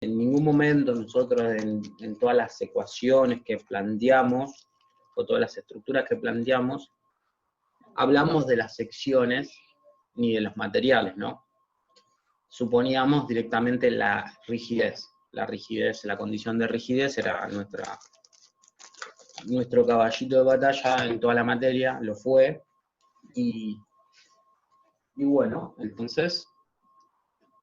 en ningún momento nosotros en todas las ecuaciones que planteamos, o todas las estructuras que planteamos, hablamos de las secciones ni de los materiales, ¿no? Suponíamos directamente la rigidez. La rigidez, la condición de rigidez era nuestro caballito de batalla en toda la materia, lo fue, y bueno, entonces,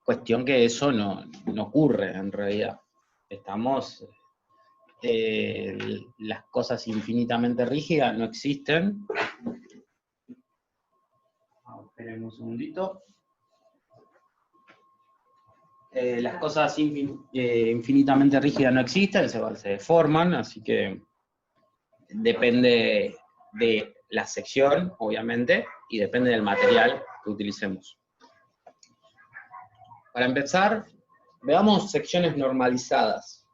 cuestión que eso no ocurre en realidad. Estamos, las cosas infinitamente rígidas no existen. Esperen un segundito. Las cosas infinitamente rígidas no existen, se deforman, así que depende de la sección, obviamente, y depende del material que utilicemos. Para empezar, veamos secciones normalizadas.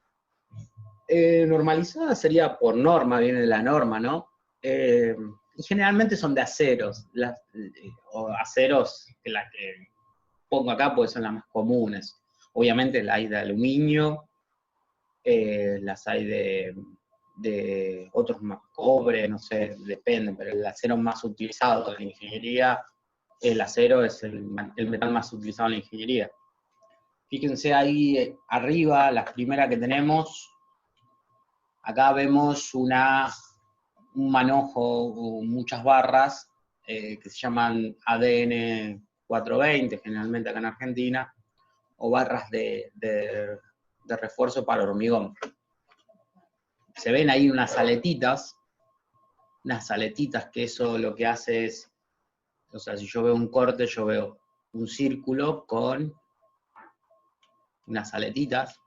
Normalizada sería por norma, viene de la norma, ¿no? Y generalmente son de aceros, o aceros, que las que pongo acá pues son las más comunes. Obviamente las hay de aluminio, las hay de otros más, cobre, no sé, depende, pero el acero más utilizado en la ingeniería, el acero es el metal más utilizado en la ingeniería. Fíjense ahí arriba, la primera que tenemos, acá vemos un manojo, muchas barras, que se llaman ADN 420, generalmente acá en Argentina, o barras de refuerzo para hormigón. Se ven ahí unas aletitas que eso lo que hace es, o sea, si yo veo un corte, yo veo un círculo con unas aletitas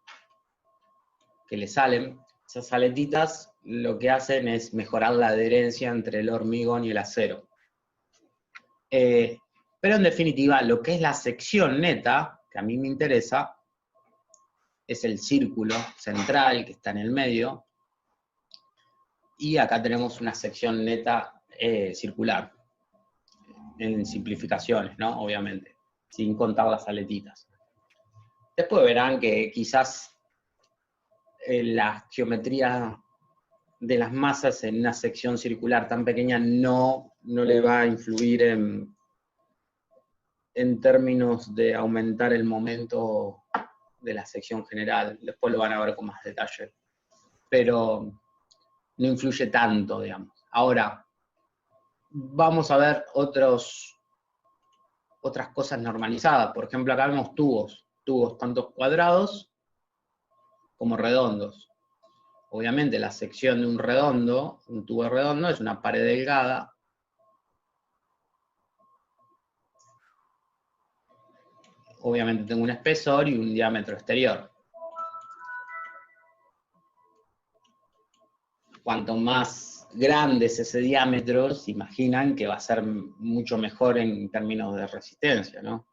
que le salen. Esas aletitas lo que hacen es mejorar la adherencia entre el hormigón y el acero. Pero en definitiva, lo que es la sección neta, que a mí me interesa, es el círculo central que está en el medio, y acá tenemos una sección neta circular, en simplificaciones, ¿no? Obviamente, sin contar las aletitas. Después verán que quizás la geometría de las masas en una sección circular tan pequeña no le va a influir en términos de aumentar el momento de la sección general. Después lo van a ver con más detalle. Pero no influye tanto, digamos. Ahora, vamos a ver otras cosas normalizadas. Por ejemplo, acá vemos tubos tanto cuadrados como redondos. Obviamente la sección de un tubo redondo, es una pared delgada. Obviamente tengo un espesor y un diámetro exterior. Cuanto más grande es ese diámetro, se imaginan que va a ser mucho mejor en términos de resistencia, ¿no?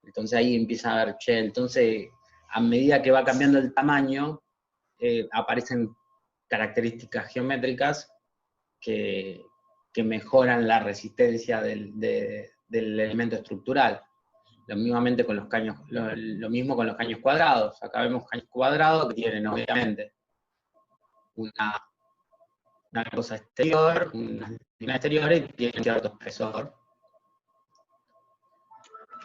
Entonces ahí empieza a ver, entonces a medida que va cambiando el tamaño, aparecen características geométricas que mejoran la resistencia del elemento estructural. Lo mismo con los caños cuadrados. Acá vemos caños cuadrados que tienen, obviamente, una cosa exterior, una exterior y tienen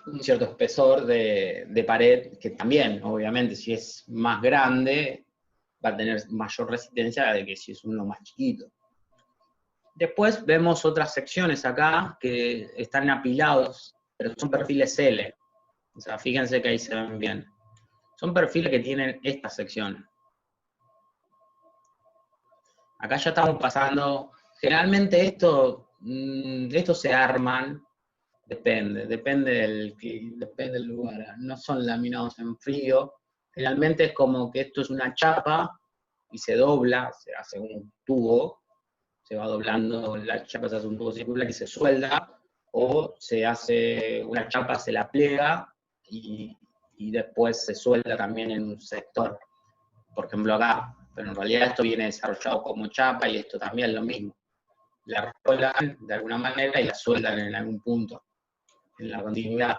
un cierto espesor de pared, que también, obviamente, si es más grande, va a tener mayor resistencia de que si es uno más chiquito. Después vemos otras secciones acá que están apilados, pero son perfiles L. O sea, fíjense que ahí se ven bien. Son perfiles que tienen esta sección. Acá ya estamos pasando, generalmente estos se arman, depende del lugar, no son laminados en frío, generalmente es como que esto es una chapa y se dobla, se hace un tubo, se va doblando, la chapa se hace un tubo circular y se suelda, o se hace una chapa, se la pliega y después se suelda también en un sector, por ejemplo acá, pero en realidad esto viene desarrollado como chapa y esto también es lo mismo. La rolan de alguna manera y la sueldan en algún punto, en la continuidad.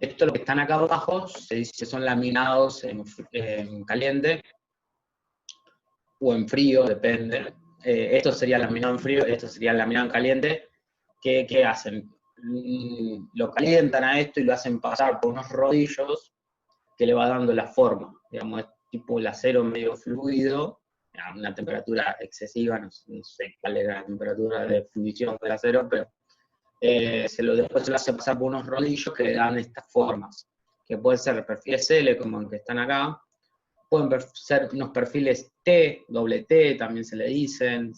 Esto, lo que están acá abajo, se dice que son laminados en caliente o en frío, depende. Esto sería laminado en frío, esto sería laminado en caliente. ¿Qué hacen? Lo calientan a esto y lo hacen pasar por unos rodillos que le va dando la forma. Digamos, es tipo el acero medio fluido, a una temperatura excesiva, no sé cuál era la temperatura de fundición del acero, pero después se lo hace pasar por unos rodillos que le dan estas formas, que pueden ser perfiles L, como el que están acá, pueden ser unos perfiles T, doble T, también se le dicen,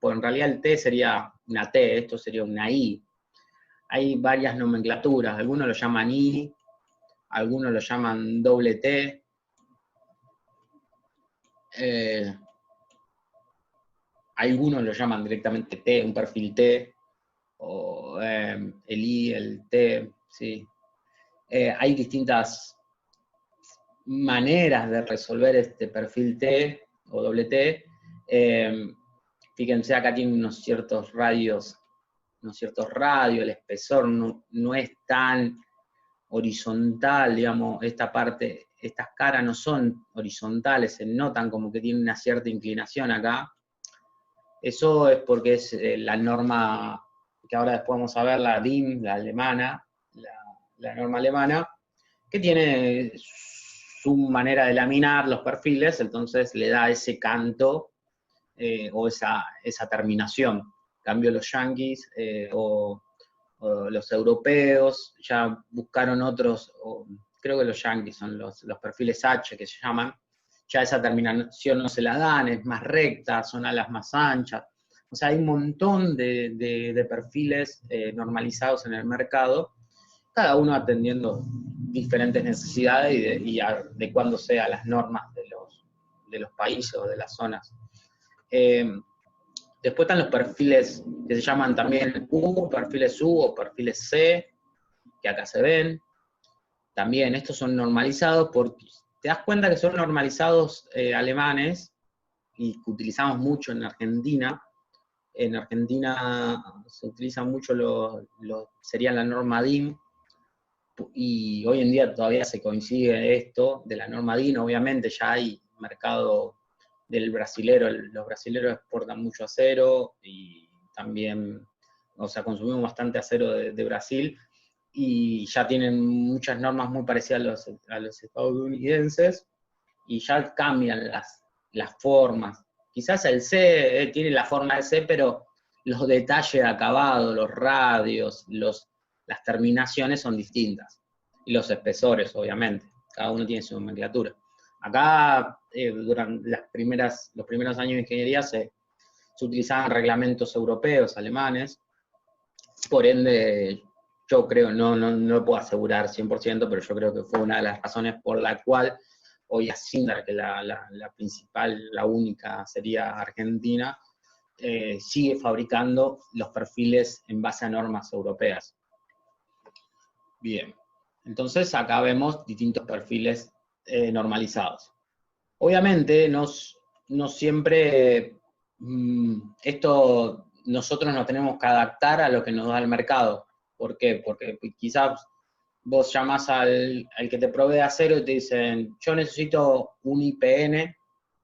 pues en realidad el T sería una T, esto sería una I. Hay varias nomenclaturas, algunos lo llaman I, algunos lo llaman doble T, algunos lo llaman directamente T, un perfil T, o el I, el T, sí. Hay distintas maneras de resolver este perfil T o doble T. Fíjense, acá tiene unos ciertos radios, el espesor no es tan horizontal, digamos, esta parte, estas caras no son horizontales, se notan como que tienen una cierta inclinación acá. Eso es porque es la norma, que ahora después vamos a ver, la DIN, la alemana, la norma alemana, que tiene su manera de laminar los perfiles, entonces le da ese canto o esa terminación. En cambio los yanquis o los europeos ya buscaron otros, creo que los yanquis son los perfiles H que se llaman, ya esa terminación no se la dan, es más recta, son alas más anchas. O sea, hay un montón de perfiles normalizados en el mercado, cada uno atendiendo diferentes necesidades y adecuándose a las normas de los países o de las zonas. Después están los perfiles que se llaman también U, perfiles U o perfiles C, que acá se ven. También estos son normalizados porque te das cuenta que son normalizados alemanes y que utilizamos mucho en Argentina. En Argentina se utiliza mucho sería la norma DIN, y hoy en día todavía se coincide esto de la norma DIN. Obviamente ya hay mercado del brasilero, los brasileros exportan mucho acero y también, o sea, consumimos bastante acero de Brasil y ya tienen muchas normas muy parecidas a los estadounidenses y ya cambian las formas. Quizás el C tiene la forma de C, pero los detalles de acabado, los radios, las terminaciones son distintas. Y los espesores, obviamente. Cada uno tiene su nomenclatura. Acá, durante los primeros años de ingeniería, se utilizaban reglamentos europeos, alemanes. Por ende, yo creo, no lo puedo asegurar 100%, pero yo creo que fue una de las razones por la cual hoy Asindar, que la principal, la única sería Argentina, sigue fabricando los perfiles en base a normas europeas. Bien, entonces acá vemos distintos perfiles normalizados. Obviamente, no siempre esto nosotros nos tenemos que adaptar a lo que nos da el mercado. ¿Por qué? Porque quizás vos llamás al que te provee acero y te dicen, yo necesito un IPN,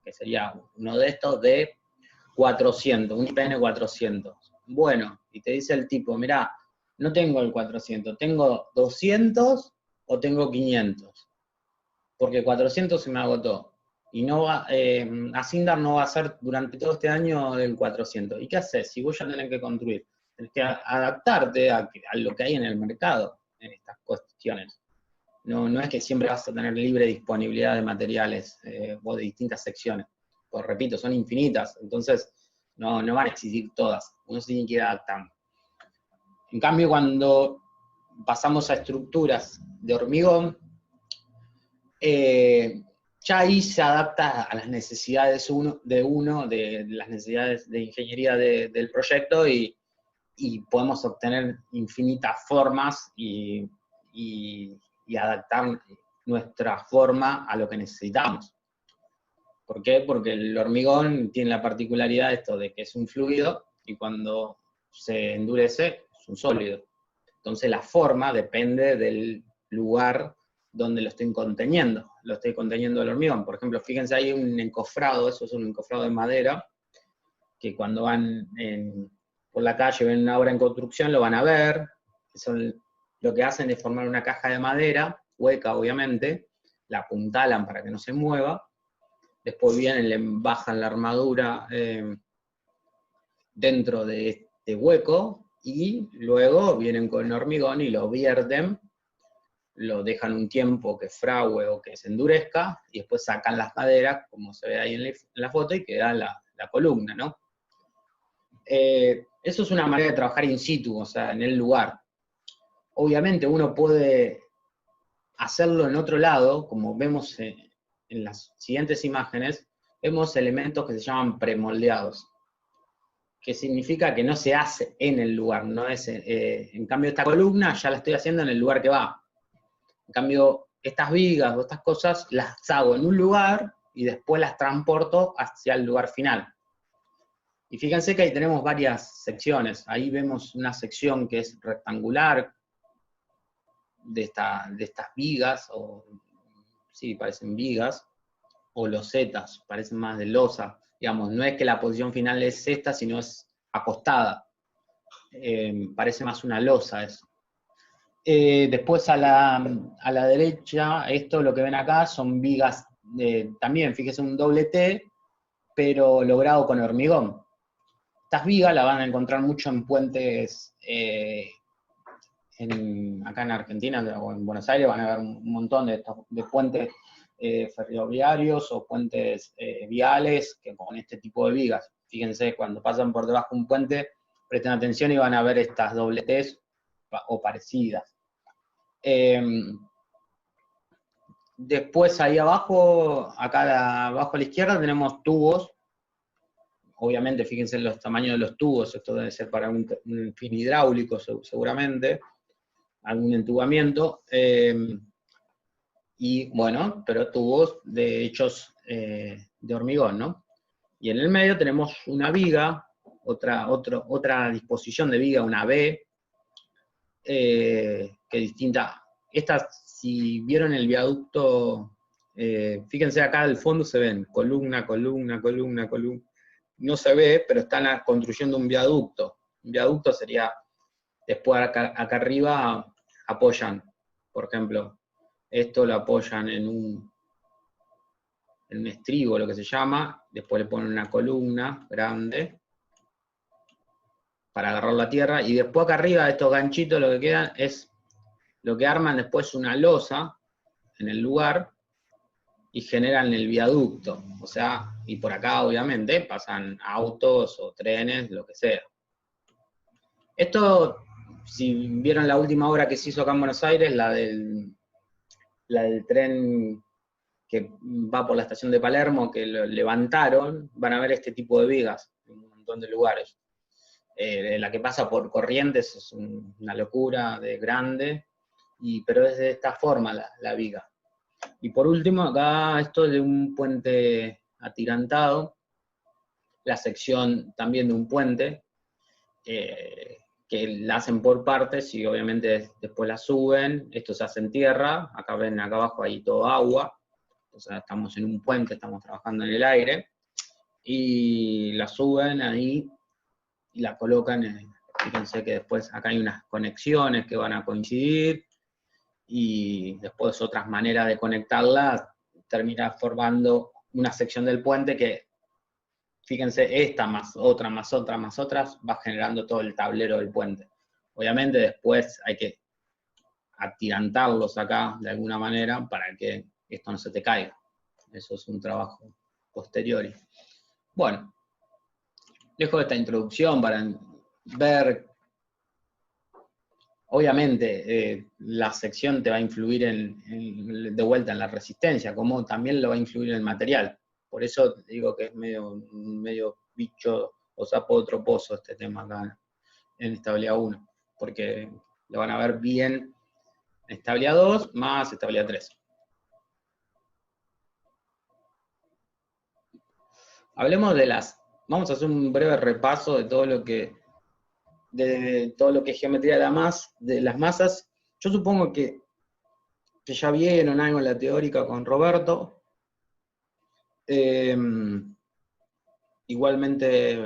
que sería uno de estos, de 400, un IPN 400. Bueno, y te dice el tipo, mirá, no tengo el 400, tengo 200 o tengo 500, porque 400 se me agotó. Y no va, Asindar no va a ser durante todo este año el 400. ¿Y qué haces? Si vos ya tenés que construir, tenés que adaptarte a lo que hay en el mercado en estas cuestiones. No es que siempre vas a tener libre disponibilidad de materiales o de distintas secciones. Pues repito, son infinitas, entonces no van a existir todas. Uno se tiene que ir adaptando. En cambio, cuando pasamos a estructuras de hormigón, ya ahí se adapta a las necesidades de las necesidades de ingeniería del proyecto y podemos obtener infinitas formas y adaptar nuestra forma a lo que necesitamos. ¿Por qué? Porque el hormigón tiene la particularidad esto de que es un fluido y cuando se endurece es un sólido. Entonces la forma depende del lugar donde lo estoy conteniendo. Lo estoy conteniendo el hormigón. Por ejemplo, fíjense, hay un encofrado, eso es un encofrado de madera, que cuando van por la calle, ven una obra en construcción, lo van a ver. Lo que hacen es formar una caja de madera, hueca obviamente, la apuntalan para que no se mueva, después vienen, le bajan la armadura dentro de este hueco, y luego vienen con el hormigón y lo vierten, lo dejan un tiempo que fragüe o que se endurezca, y después sacan las maderas, como se ve ahí en la foto, y queda la columna, ¿no? Eso es una manera de trabajar in situ, o sea, en el lugar. Obviamente uno puede hacerlo en otro lado, como vemos en las siguientes imágenes, vemos elementos que se llaman premoldeados, que significa que no se hace en el lugar, no es, en cambio esta columna ya la estoy haciendo en el lugar que va. En cambio, estas vigas o estas cosas las hago en un lugar y después las transporto hacia el lugar final. Y fíjense que ahí tenemos varias secciones. Ahí vemos una sección que es rectangular, de estas vigas, o sí, parecen vigas, o losetas, parecen más de losa. Digamos, no es que la posición final es esta, sino es acostada. Parece más una losa eso. Después a la derecha, esto lo que ven acá son vigas, también, fíjense, un doble T, pero logrado con hormigón. Estas vigas las van a encontrar mucho en puentes, acá en Argentina o en Buenos Aires van a ver un montón de puentes ferroviarios o puentes viales que con este tipo de vigas. Fíjense, cuando pasan por debajo de un puente, presten atención y van a ver estas doble T's o parecidas. Después ahí abajo, acá abajo a la izquierda tenemos tubos. Obviamente, fíjense en los tamaños de los tubos, esto debe ser para un fin hidráulico seguramente, algún entubamiento, y bueno, pero tubos hechos de hormigón, ¿no? Y en el medio tenemos una viga, otra disposición de viga, una B, que es distinta. Esta, si vieron el viaducto, fíjense acá al fondo se ven columna, columna, columna, columna. No se ve, pero están construyendo un viaducto. Un viaducto sería, después acá arriba apoyan, por ejemplo, esto lo apoyan en un estribo, lo que se llama, después le ponen una columna grande para agarrar la tierra, y después acá arriba de estos ganchitos lo que quedan es, lo que arman después una losa en el lugar, y generan el viaducto, o sea, y por acá obviamente pasan autos o trenes, lo que sea. Esto, si vieron la última obra que se hizo acá en Buenos Aires, la del tren que va por la estación de Palermo, que lo levantaron, van a ver este tipo de vigas en un montón de lugares. La que pasa por Corrientes es una locura de grande, pero es de esta forma la viga. Y por último, acá esto de un puente atirantado, la sección también de un puente, que la hacen por partes y obviamente después la suben, esto se hace en tierra, acá ven, acá abajo hay todo agua, o sea, estamos en un puente, estamos trabajando en el aire, y la suben ahí y la colocan, fíjense que después acá hay unas conexiones que van a coincidir, y después otras maneras de conectarla, termina formando una sección del puente que, fíjense, esta más otra, más otra, más otras, va generando todo el tablero del puente. Obviamente después hay que atirantarlos acá de alguna manera para que esto no se te caiga. Eso es un trabajo posterior. Bueno, dejo esta introducción para ver. Obviamente, la sección te va a influir de vuelta en la resistencia, como también lo va a influir en el material. Por eso digo que es medio bicho o sapo de otro pozo este tema acá en estabilidad 1, porque lo van a ver bien en estabilidad 2 más estabilidad 3. Hablemos vamos a hacer un breve repaso de todo lo que es geometría de las masas. Yo supongo que que ya vieron algo en la teórica con Roberto. Igualmente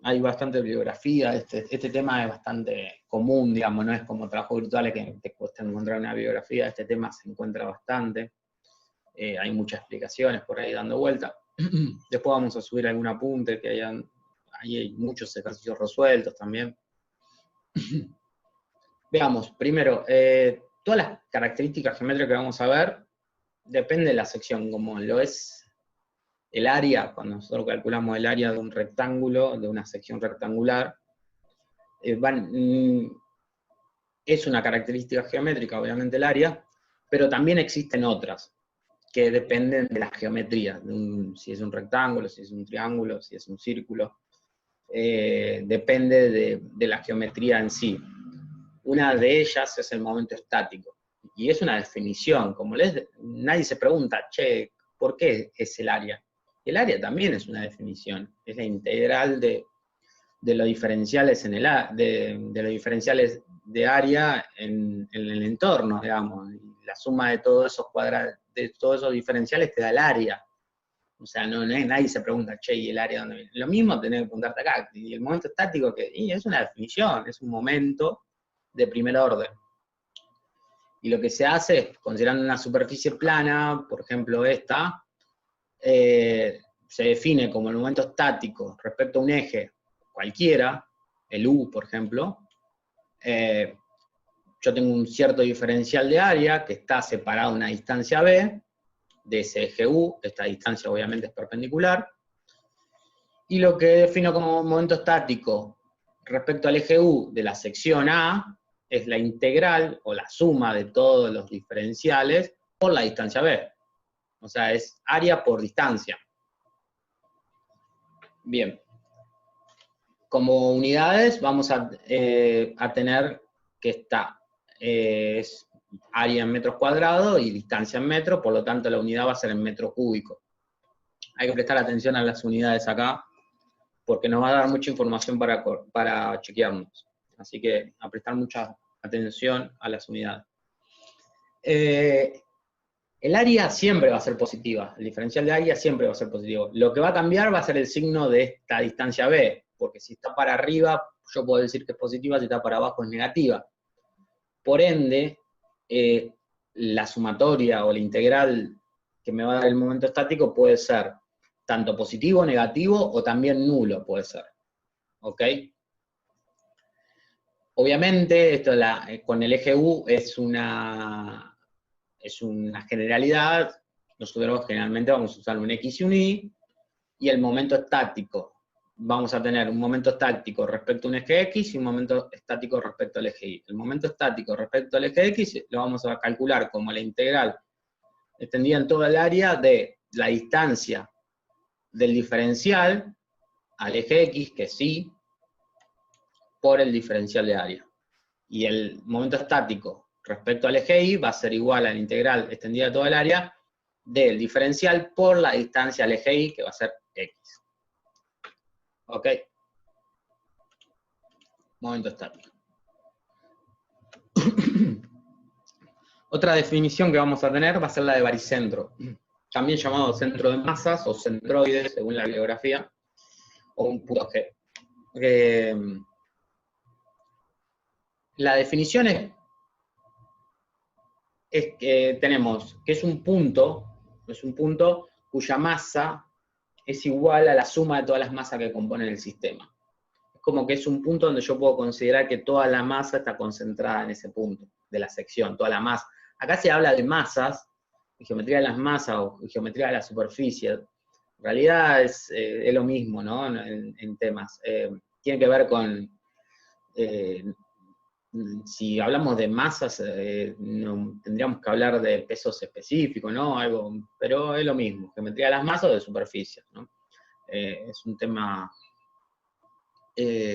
hay bastante bibliografía, este tema es bastante común, digamos, no es como trabajos virtuales que te cuesta encontrar una bibliografía, este tema se encuentra bastante, hay muchas explicaciones por ahí dando vuelta. Después vamos a subir algún apunte, que ahí hay muchos ejercicios resueltos también. Veamos, primero, todas las características geométricas que vamos a ver, depende de la sección, como lo es el área, cuando nosotros calculamos el área de un rectángulo, de una sección rectangular, es una característica geométrica, obviamente el área, pero también existen otras, que dependen de la geometría, si es un rectángulo, si es un triángulo, si es un círculo, depende de la geometría en sí. Una de ellas es el momento estático, y es una definición, como nadie se pregunta, che, ¿por qué es el área? El área también es una definición, es la integral de los diferenciales de los diferenciales de área en el entorno, digamos, y la suma de todos esos cuadrados, de todos esos diferenciales te da el área. O sea, nadie se pregunta, che, ¿y el área dónde viene? Lo mismo tenés que preguntarte acá, y el momento estático, es una definición, es un momento de primer orden. Y lo que se hace es, considerando una superficie plana, por ejemplo esta, se define como el momento estático respecto a un eje cualquiera, el U, por ejemplo. Yo tengo un cierto diferencial de área que está separado a una distancia B de ese eje U, esta distancia obviamente es perpendicular, y lo que defino como momento estático respecto al eje U de la sección A es la integral o la suma de todos los diferenciales por la distancia B. O sea, es área por distancia. Bien. Como unidades vamos a tener que es área en metros cuadrados y distancia en metros, por lo tanto la unidad va a ser en metro cúbico. Hay que prestar atención a las unidades acá, porque nos va a dar mucha información para chequearnos. Así que a prestar mucha atención a las unidades. El área siempre va a ser positiva, el diferencial de área siempre va a ser positivo. Lo que va a cambiar va a ser el signo de esta distancia B, porque si está para arriba, yo puedo decir que es positiva, si está para abajo es negativa. Por ende, la sumatoria o la integral que me va a dar el momento estático puede ser tanto positivo, negativo, o también nulo puede ser. ¿Ok? Obviamente, esto con el eje U es una generalidad. Nosotros generalmente vamos a usar un X y un Y, y el momento estático, vamos a tener un momento estático respecto a un eje X y un momento estático respecto al eje Y. El momento estático respecto al eje X lo vamos a calcular como la integral extendida en toda el área de la distancia del diferencial al eje X, que es Y, por el diferencial de área. Y el momento estático respecto al eje Y va a ser igual a la integral extendida de toda el área del diferencial por la distancia al eje Y, que va a ser X. ¿Ok? Momento estático. Otra definición que vamos a tener va a ser la de baricentro, también llamado centro de masas o centroide, según la bibliografía, o un punto G. La definición es que tenemos que es un punto cuya masa es igual a la suma de todas las masas que componen el sistema. Es como que es un punto donde yo puedo considerar que toda la masa está concentrada en ese punto de la sección, toda la masa. Acá se habla de masas, de geometría de las masas o geometría de la superficie. En realidad es lo mismo, ¿no? En temas. Tiene que ver con... si hablamos de masas, no, tendríamos que hablar de pesos específicos, ¿no? Pero es lo mismo, geometría de las masas o de superficie, ¿no? Es un tema...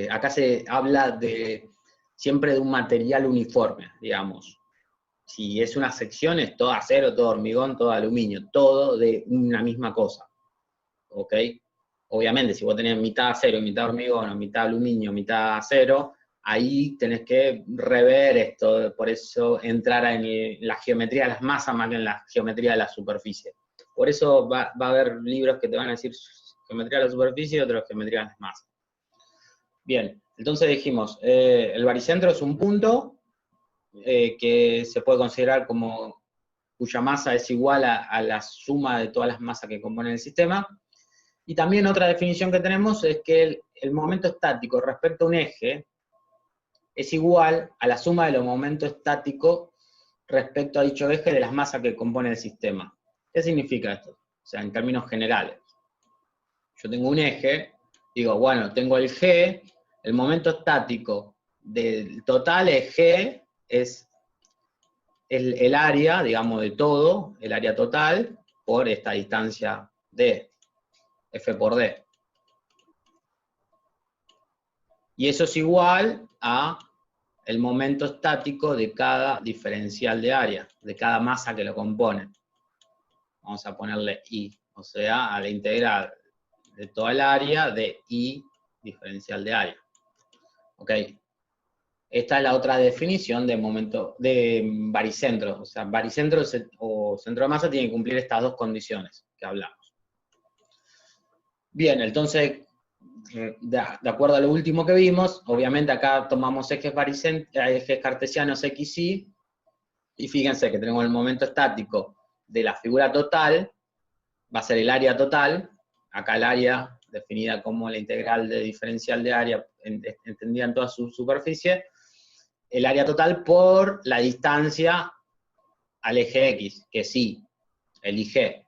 acá se habla siempre de un material uniforme, digamos. Si es una sección, es todo acero, todo hormigón, todo aluminio, todo de una misma cosa. ¿Ok? Obviamente, si vos tenés mitad acero y mitad hormigón, o mitad aluminio, mitad acero, ahí tenés que rever esto, por eso entrar en la geometría de las masas más que en la geometría de la superficie. Por eso va a haber libros que te van a decir geometría de la superficie y otros geometría de las masas. Bien, entonces dijimos, el baricentro es un punto que se puede considerar como cuya masa es igual a la suma de todas las masas que componen el sistema. Y también otra definición que tenemos es que el momento estático respecto a un eje es igual a la suma de los momentos estáticos respecto a dicho eje de las masas que componen el sistema. ¿Qué significa esto? O sea, en términos generales. Yo tengo un eje, digo, bueno, tengo el G, el momento estático del total es G, es el área, digamos, de todo, el área total, por esta distancia D, F por D. Y eso es igual a el momento estático de cada diferencial de área, de cada masa que lo compone. Vamos a ponerle I, o sea, a la integral de toda el área de I diferencial de área. ¿Ok? Esta es la otra definición de momento, de baricentro. O sea, baricentro o centro de masa tiene que cumplir estas dos condiciones que hablamos. Bien, entonces, de acuerdo a lo último que vimos, obviamente acá tomamos ejes cartesianos X, Y, y fíjense que tenemos el momento estático de la figura total, va a ser el área total, acá el área definida como la integral de diferencial de área, entendida en toda su superficie, el área total por la distancia al eje X, que es Y, el IG.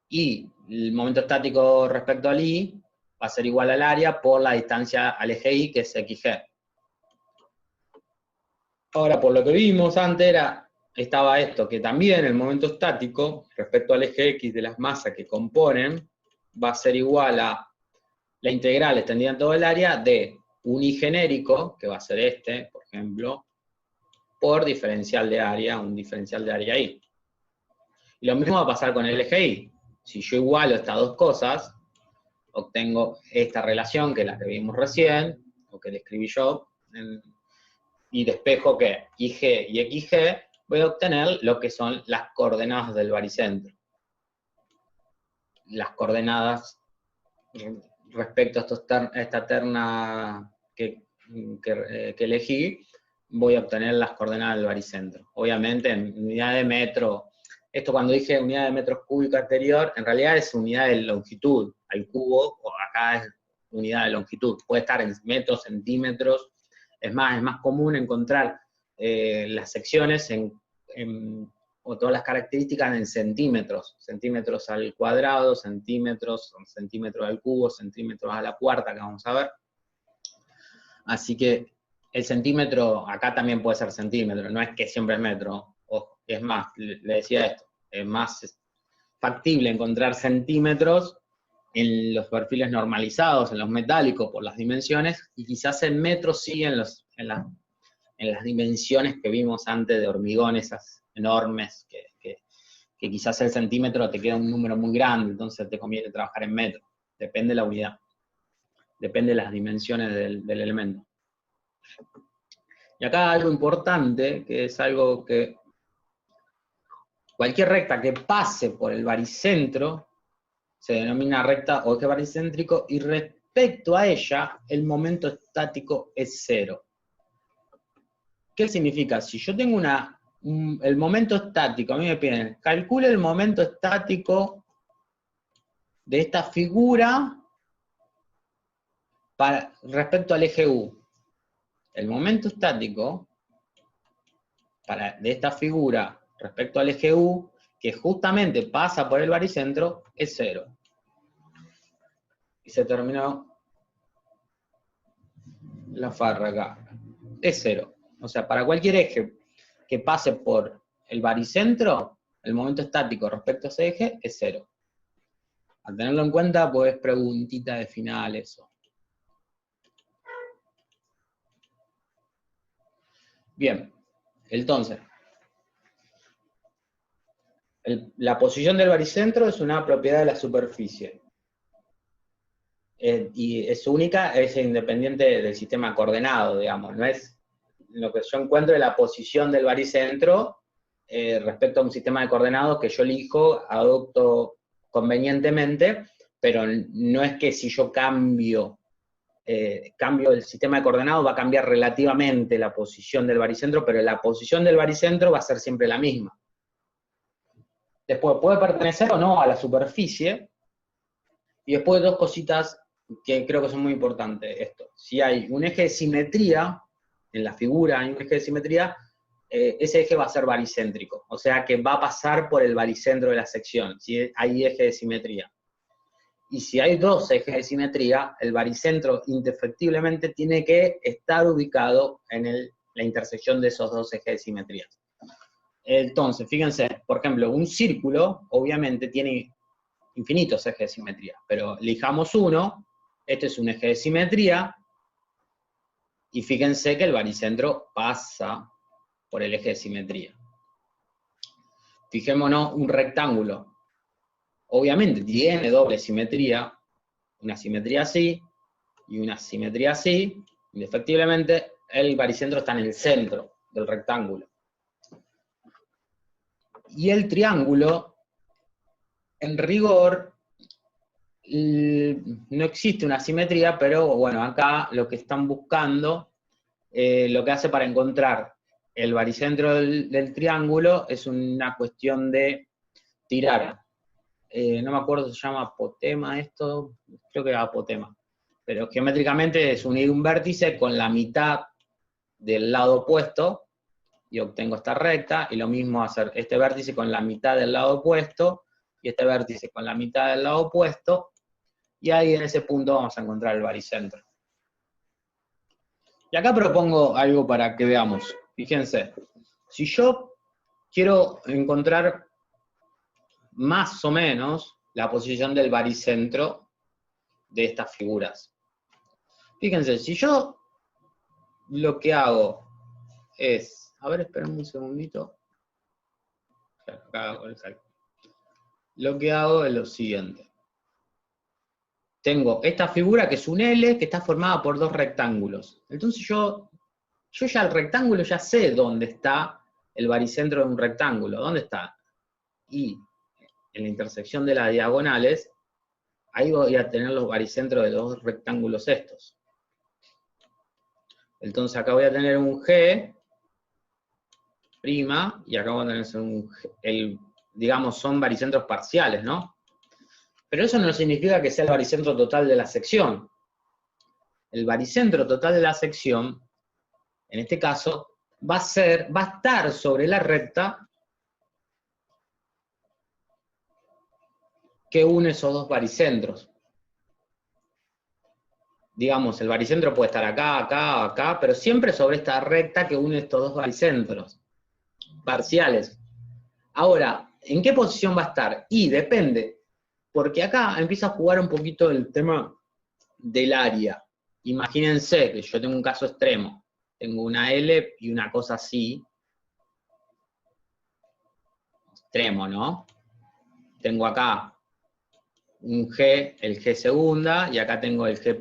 Y el momento estático respecto al Y va a ser igual al área por la distancia al eje Y, que es XG. Ahora, por lo que vimos antes, estaba esto, que también el momento estático respecto al eje X de las masas que componen va a ser igual a la integral extendida en todo el área de un Y genérico, que va a ser este, por ejemplo, por diferencial de área, un diferencial de área Y. Y lo mismo va a pasar con el eje Y. Si yo igualo estas dos cosas, obtengo esta relación, que es la que vimos recién, o que le escribí yo, y despejo que IG y XG, voy a obtener lo que son las coordenadas del baricentro. Las coordenadas respecto a esta terna que elegí, voy a obtener las coordenadas del baricentro. Obviamente en unidad de metro, esto cuando dije unidad de metros cúbicos anterior, en realidad es unidad de longitud, al cubo, o acá es unidad de longitud, puede estar en metros, centímetros, es más común encontrar las secciones o todas las características en centímetros, centímetros al cuadrado, centímetros al cubo, centímetros a la cuarta, que vamos a ver. Así que el centímetro, acá también puede ser centímetro, no es que siempre es metro, ojo, es más, le decía esto, es más factible encontrar centímetros en los perfiles normalizados, en los metálicos por las dimensiones, y quizás en metros sí en las dimensiones que vimos antes de hormigón, esas enormes, que quizás el centímetro te queda un número muy grande, entonces te conviene trabajar en metros, depende de la unidad, depende de las dimensiones del elemento. Y acá algo importante, que es algo que cualquier recta que pase por el baricentro se denomina recta o eje baricéntrico, y respecto a ella, el momento estático es cero. ¿Qué significa? Si yo tengo el momento estático, a mí me piden, calcule el momento estático de esta figura respecto al eje U. El momento estático de esta figura respecto al eje U, que justamente pasa por el baricentro, es cero. Y se terminó la farra acá. Es cero. O sea, para cualquier eje que pase por el baricentro, el momento estático respecto a ese eje es cero. Al tenerlo en cuenta, pues preguntita de final eso. Bien, entonces, la posición del baricentro es una propiedad de la superficie. y es única, es independiente del sistema coordenado, digamos, no es lo que yo encuentro de la posición del baricentro respecto a un sistema de coordenados que yo elijo, adopto convenientemente, pero no es que si yo cambio el sistema de coordenados va a cambiar relativamente la posición del baricentro, pero la posición del baricentro va a ser siempre la misma. Después puede pertenecer o no a la superficie, y después dos cositas que creo que son muy importantes esto. Si hay un eje de simetría, en la figura hay un eje de simetría, ese eje va a ser baricéntrico, o sea que va a pasar por el baricentro de la sección, si hay eje de simetría. Y si hay dos ejes de simetría, el baricentro indefectiblemente tiene que estar ubicado en la intersección de esos dos ejes de simetría. Entonces, fíjense, por ejemplo, un círculo obviamente tiene infinitos ejes de simetría, pero elijamos uno, este es un eje de simetría, y fíjense que el baricentro pasa por el eje de simetría. Fijémonos un rectángulo. Obviamente tiene doble simetría, una simetría así y una simetría así, indefectiblemente el baricentro está en el centro del rectángulo. Y el triángulo, en rigor, no existe una simetría, pero bueno, acá lo que están buscando, lo que hace para encontrar el baricentro del triángulo es una cuestión de tirar. No me acuerdo si se llama apotema esto, creo que era apotema. Pero geométricamente es unir un vértice con la mitad del lado opuesto, y obtengo esta recta, y lo mismo hacer este vértice con la mitad del lado opuesto, y este vértice con la mitad del lado opuesto, y ahí en ese punto vamos a encontrar el baricentro. Y acá propongo algo para que veamos. Fíjense, si yo quiero encontrar más o menos la posición del baricentro de estas figuras. Fíjense, si yo lo que hago es, a ver, esperen un segundito. Lo que hago es lo siguiente. Tengo esta figura que es un L que está formada por dos rectángulos. Entonces yo ya el rectángulo ya sé dónde está el baricentro de un rectángulo. ¿Dónde está? Y en la intersección de las diagonales, ahí voy a tener los baricentros de los dos rectángulos estos. Entonces acá voy a tener un G', y acá voy a tener digamos, son baricentros parciales, ¿no? Pero eso no significa que sea el baricentro total de la sección. El baricentro total de la sección, en este caso, va a estar sobre la recta que une esos dos baricentros. Digamos, el baricentro puede estar acá, acá, acá, pero siempre sobre esta recta que une estos dos baricentros parciales. Ahora, ¿en qué posición va a estar? Y depende, porque acá empieza a jugar un poquito el tema del área. Imagínense que yo tengo un caso extremo. Tengo una L y una cosa así. Extremo, ¿no? Tengo acá un G, el G segunda, y acá tengo el G'.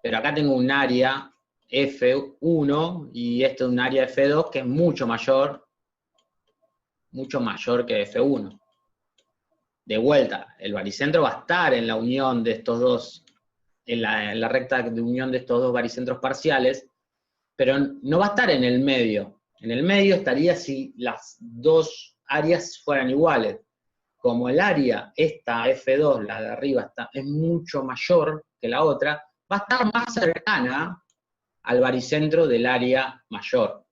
Pero acá tengo un área F1, y esto es un área F2 que es mucho mayor que F1. De vuelta, el baricentro va a estar en la unión de estos dos, en la recta de unión de estos dos baricentros parciales, pero no va a estar en el medio. En el medio estaría si las dos áreas fueran iguales. Como el área, esta F2, la de arriba, es mucho mayor que la otra, va a estar más cercana al baricentro del área mayor.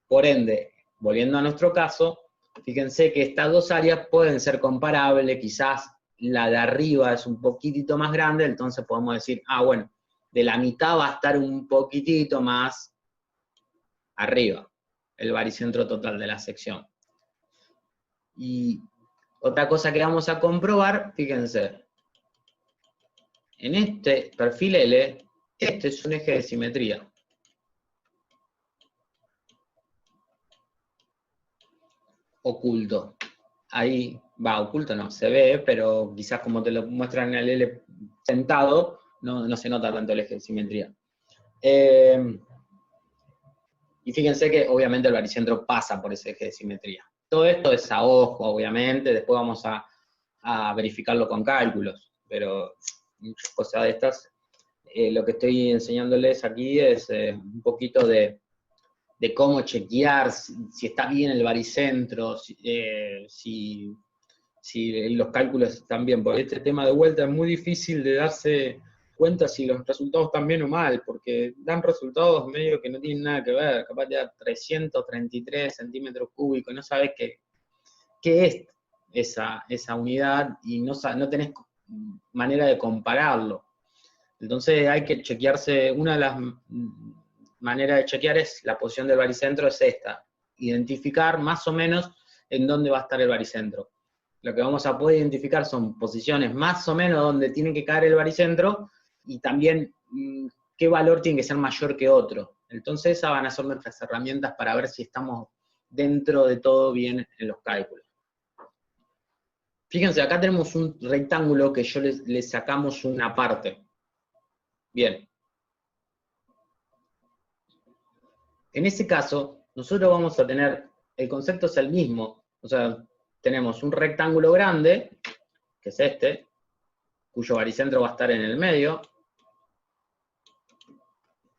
Por ende, volviendo a nuestro caso, fíjense que estas dos áreas pueden ser comparables, quizás la de arriba es un poquitito más grande, entonces podemos decir, bueno, de la mitad va a estar un poquitito más arriba, el baricentro total de la sección. Y otra cosa que vamos a comprobar, fíjense, en este perfil L, este es un eje de simetría. Oculto. Ahí, oculto no, se ve, pero quizás como te lo muestran en el L sentado, no se nota tanto el eje de simetría. Y fíjense que obviamente el baricentro pasa por ese eje de simetría. Todo esto es a ojo, obviamente, después vamos a verificarlo con cálculos, pero muchas cosas de estas. Lo que estoy enseñándoles aquí es un poquito de cómo chequear si está bien el baricentro, si los cálculos están bien, porque este tema de vuelta es muy difícil de darse cuenta si los resultados están bien o mal, porque dan resultados medio que no tienen nada que ver, capaz de dar 333 centímetros cúbicos, no sabes qué es esa unidad y no tenés manera de compararlo. Entonces hay que chequearse, una de las maneras de chequear es la posición del baricentro, es esta, identificar más o menos en dónde va a estar el baricentro. Lo que vamos a poder identificar son posiciones más o menos donde tiene que caer el baricentro, y también qué valor tiene que ser mayor que otro. Entonces esas van a ser nuestras herramientas para ver si estamos dentro de todo bien en los cálculos. Fíjense, acá tenemos un rectángulo que yo le sacamos una parte. Bien. En ese caso, nosotros vamos a tener, el concepto es el mismo, o sea, tenemos un rectángulo grande, que es este, cuyo baricentro va a estar en el medio,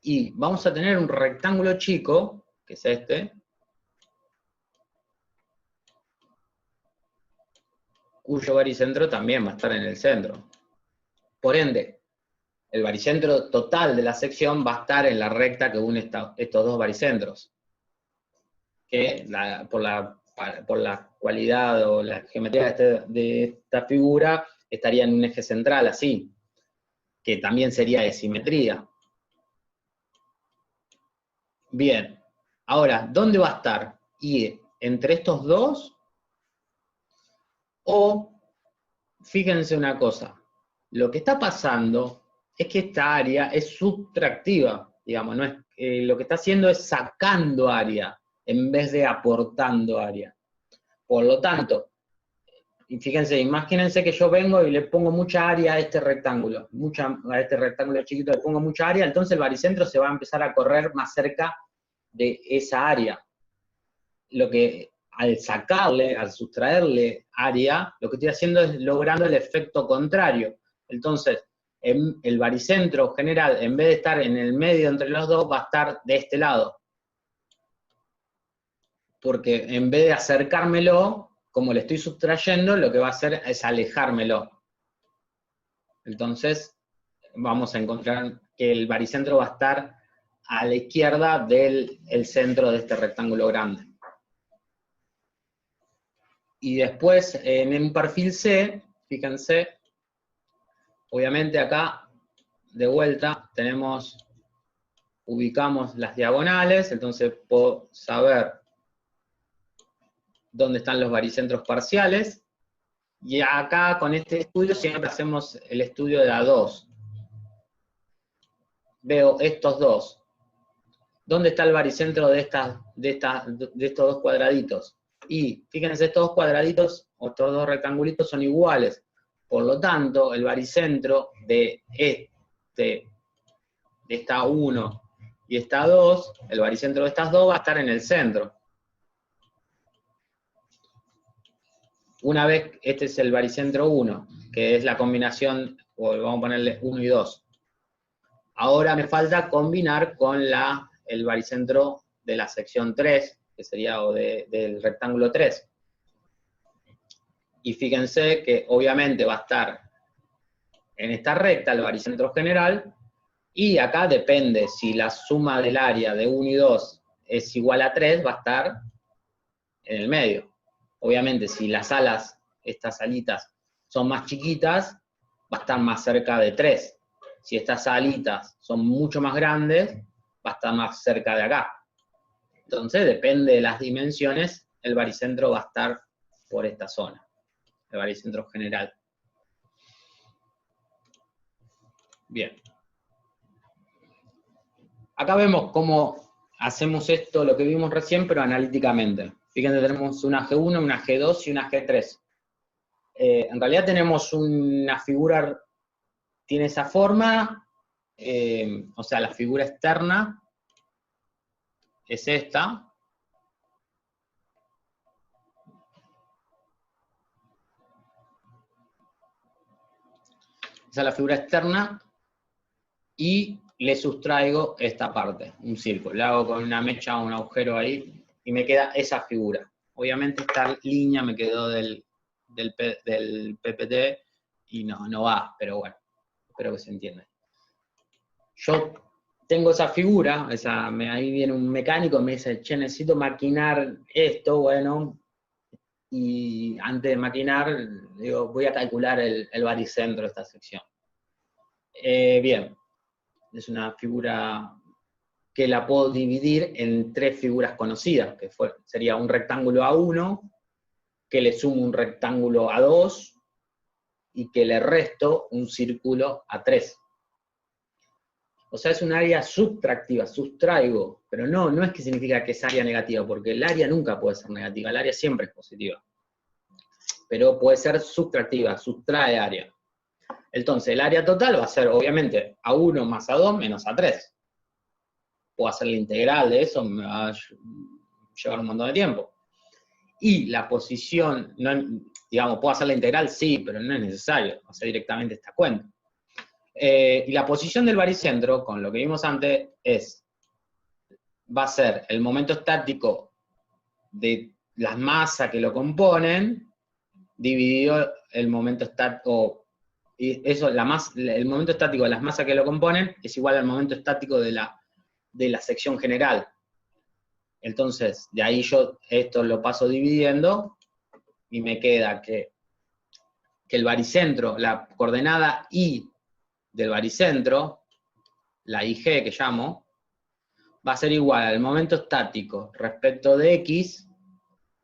y vamos a tener un rectángulo chico, que es este, cuyo baricentro también va a estar en el centro. Por ende, el baricentro total de la sección va a estar en la recta que une estos dos baricentros, que por la cualidad o la geometría de esta figura estaría en un eje central, así, que también sería de simetría. Bien, ahora, ¿dónde va a estar? ¿Y entre estos dos? O, fíjense una cosa, lo que está pasando es que esta área es subtractiva, digamos, no es, lo que está haciendo es sacando área, en vez de aportando área. Por lo tanto, y fíjense, imagínense que yo vengo y le pongo mucha área a este rectángulo, a este rectángulo chiquito le pongo mucha área, entonces el baricentro se va a empezar a correr más cerca de esa área. Lo que, al sacarle, al sustraerle área, lo que estoy haciendo es logrando el efecto contrario. Entonces, el baricentro general, en vez de estar en el medio entre los dos, va a estar de este lado. Porque en vez de acercármelo, como le estoy sustrayendo, lo que va a hacer es alejármelo. Entonces, vamos a encontrar que el baricentro va a estar a la izquierda del centro de este rectángulo grande. Y después, en un perfil C, fíjense, obviamente acá, de vuelta, ubicamos las diagonales, entonces puedo saber dónde están los baricentros parciales, y acá con este estudio siempre hacemos el estudio de A2. Veo estos dos. ¿Dónde está el baricentro de estos dos cuadraditos? Y fíjense, estos dos cuadraditos, o estos dos rectangulitos son iguales. Por lo tanto, el baricentro de esta 1 y esta 2, el baricentro de estas dos va a estar en el centro. Una vez, este es el baricentro 1, que es la combinación, o vamos a ponerle 1 y 2. Ahora me falta combinar con el baricentro de la sección 3, que sería del rectángulo 3. Y fíjense que obviamente va a estar en esta recta el baricentro general, y acá depende, si la suma del área de 1 y 2 es igual a 3, va a estar en el medio. Obviamente, si las alas, estas alitas, son más chiquitas, va a estar más cerca de 3. Si estas alitas son mucho más grandes, va a estar más cerca de acá. Entonces, depende de las dimensiones, el baricentro va a estar por esta zona, el baricentro general. Bien. Acá vemos cómo hacemos esto, lo que vimos recién, pero analíticamente. Fíjense, tenemos una G1, una G2 y una G3. En realidad tenemos una figura tiene esa forma, o sea, la figura externa es esta. Esa es la figura externa, y le sustraigo esta parte, un círculo. Le hago con una mecha un agujero ahí, y me queda esa figura. Obviamente esta línea me quedó del PPT, y no va, pero bueno, espero que se entienda. Yo tengo esa figura, ahí viene un mecánico, me dice, che, necesito maquinar esto, bueno, y antes de maquinar, digo, voy a calcular el baricentro de esta sección. Bien, es una figura que la puedo dividir en 3 figuras conocidas, que sería un rectángulo A1, que le sumo un rectángulo A2, y que le resto un círculo A3. O sea, es un área subtractiva, sustraigo, pero no es que significa que es área negativa, porque el área nunca puede ser negativa, el área siempre es positiva. Pero puede ser subtractiva, sustrae área. Entonces, el área total va a ser, obviamente, A1 más A2 menos A3. Puedo hacer la integral de eso, me va a llevar un montón de tiempo. Y la posición, digamos, ¿puedo hacer la integral? Sí, pero no es necesario, hacer directamente esta cuenta. Y la posición del baricentro, con lo que vimos antes, va a ser el momento estático de las masas que lo componen, dividido el momento estático, y eso, el momento estático de las masas que lo componen es igual al momento estático de la sección general. Entonces, de ahí yo esto lo paso dividiendo, y me queda que el baricentro, la coordenada I del baricentro, la IG que llamo, va a ser igual al momento estático respecto de X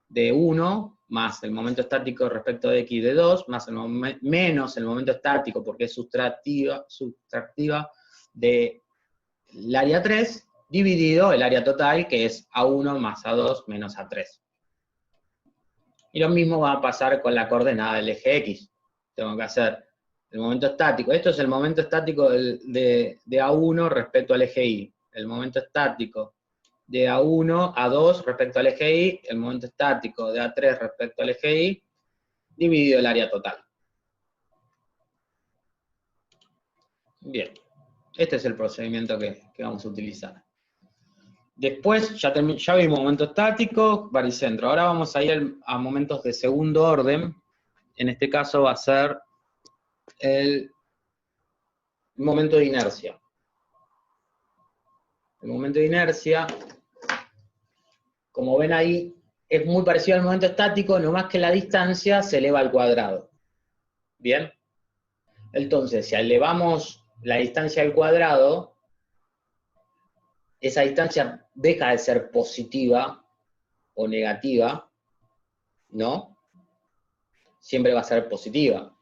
de 1, más el momento estático respecto de X de 2, menos el momento estático, porque es subtractiva del área 3, dividido el área total, que es A1 más A2 menos A3. Y lo mismo va a pasar con la coordenada del eje X. Tengo que hacer el momento estático. Esto es el momento estático de A1 respecto al eje Y. El momento estático de A1 a 2 respecto al eje Y, el momento estático de A3 respecto al eje Y, dividido el área total. Bien, este es el procedimiento que vamos a utilizar. Después ya vimos momento estático, baricentro. Ahora vamos a ir a momentos de segundo orden. En este caso va a ser el momento de inercia. El momento de inercia, como ven ahí, es muy parecido al momento estático, no más que la distancia se eleva al cuadrado. ¿Bien? Entonces, si elevamos la distancia al cuadrado, esa distancia deja de ser positiva o negativa, ¿no? Siempre va a ser positiva,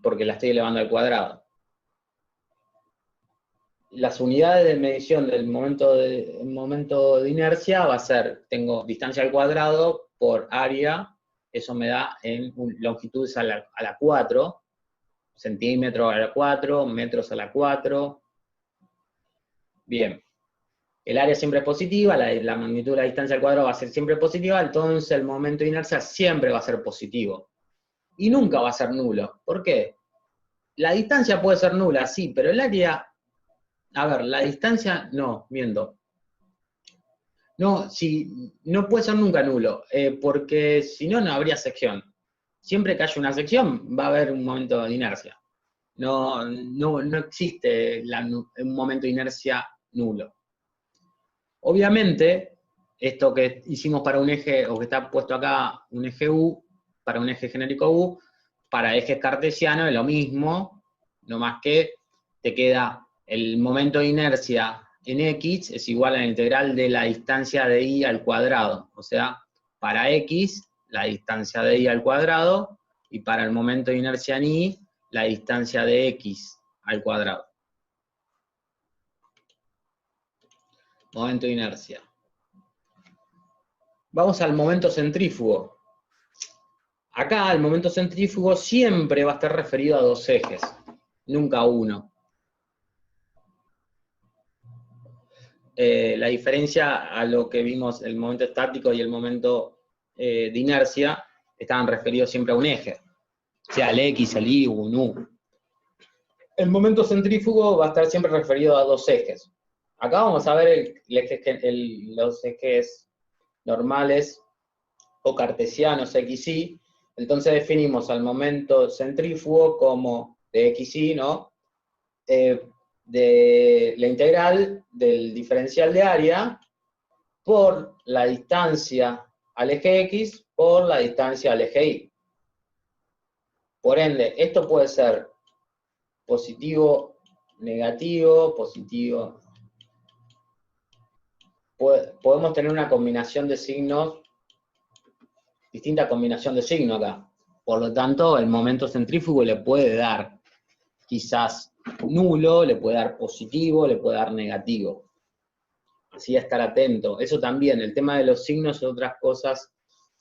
porque la estoy elevando al cuadrado. Las unidades de medición del momento de inercia va a ser, tengo distancia al cuadrado por área, eso me da en longitudes a la 4, centímetros a la 4, metros a la 4. Bien, el área siempre es positiva, la magnitud de la distancia al cuadrado va a ser siempre positiva, entonces el momento de inercia siempre va a ser positivo. Y nunca va a ser nulo. ¿Por qué? La distancia puede ser nula, sí, pero el área... A ver, la distancia, no, miento. No, no puede ser nunca nulo, porque si no, no habría sección. Siempre que haya una sección, va a haber un momento de inercia. No existe un momento de inercia nulo. Obviamente, esto que hicimos para un eje, o que está puesto acá, un eje U, para un eje genérico U, para ejes cartesianos es lo mismo, no más que te queda el momento de inercia en X es igual a la integral de la distancia de Y al cuadrado. O sea, para X, la distancia de Y al cuadrado, y para el momento de inercia en Y, la distancia de X al cuadrado. Momento de inercia. Vamos al momento centrífugo. Acá el momento centrífugo siempre va a estar referido a dos ejes, nunca a uno. La diferencia a lo que vimos, el momento estático y el momento de inercia, estaban referidos siempre a un eje, sea el X, el Y o un U. El momento centrífugo va a estar siempre referido a dos ejes. Acá vamos a ver los ejes normales o cartesianos X, Y. Entonces definimos al momento centrífugo como de X, Y, ¿no? De la integral del diferencial de área por la distancia al eje X por la distancia al eje Y. Por ende, esto puede ser positivo, negativo, positivo. Podemos tener una combinación de signos, distinta combinación de signos acá. Por lo tanto, el momento centrífugo le puede dar quizás nulo, le puede dar positivo, le puede dar negativo. Así a estar atento. Eso también, el tema de los signos es otras cosas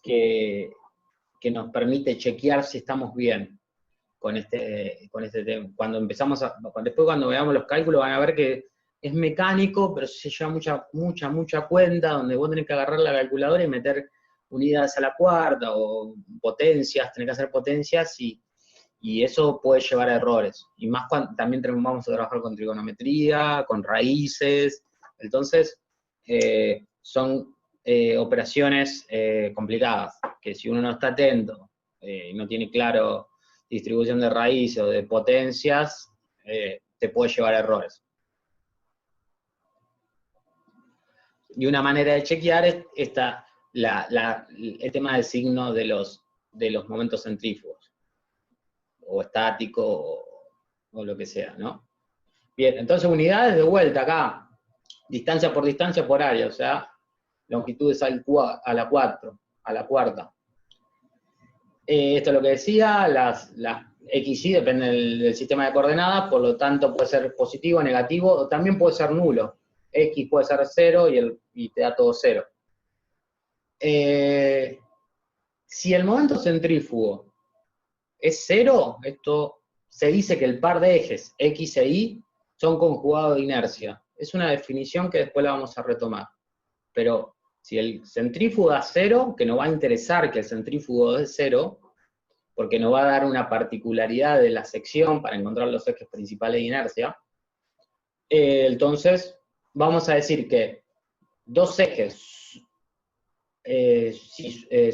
que nos permite chequear si estamos bien con este tema. Después cuando veamos los cálculos van a ver que es mecánico, pero se lleva mucha cuenta, donde vos tenés que agarrar la calculadora y meter unidades a la cuarta, o potencias, tenés que hacer potencias, y eso puede llevar a errores. Y más cuando también vamos a trabajar con trigonometría, con raíces, entonces son operaciones complicadas, que si uno no está atento, no tiene claro distribución de raíces o de potencias, te puede llevar a errores. Y una manera de chequear es el tema del signo de los momentos centrífugos, o estático, o lo que sea, ¿no? Bien, entonces unidades de vuelta acá, distancia por distancia por área, o sea, longitudes a la cuarta. Esto es lo que decía, las X, Y dependen del sistema de coordenadas, por lo tanto puede ser positivo, negativo, o también puede ser nulo. X puede ser 0 y te da todo 0. Si el momento centrífugo es 0, esto se dice que el par de ejes X e Y son conjugados de inercia. Es una definición que después la vamos a retomar. Pero si el centrífugo da 0, que nos va a interesar que el centrífugo dé 0, porque nos va a dar una particularidad de la sección para encontrar los ejes principales de inercia, entonces vamos a decir que dos ejes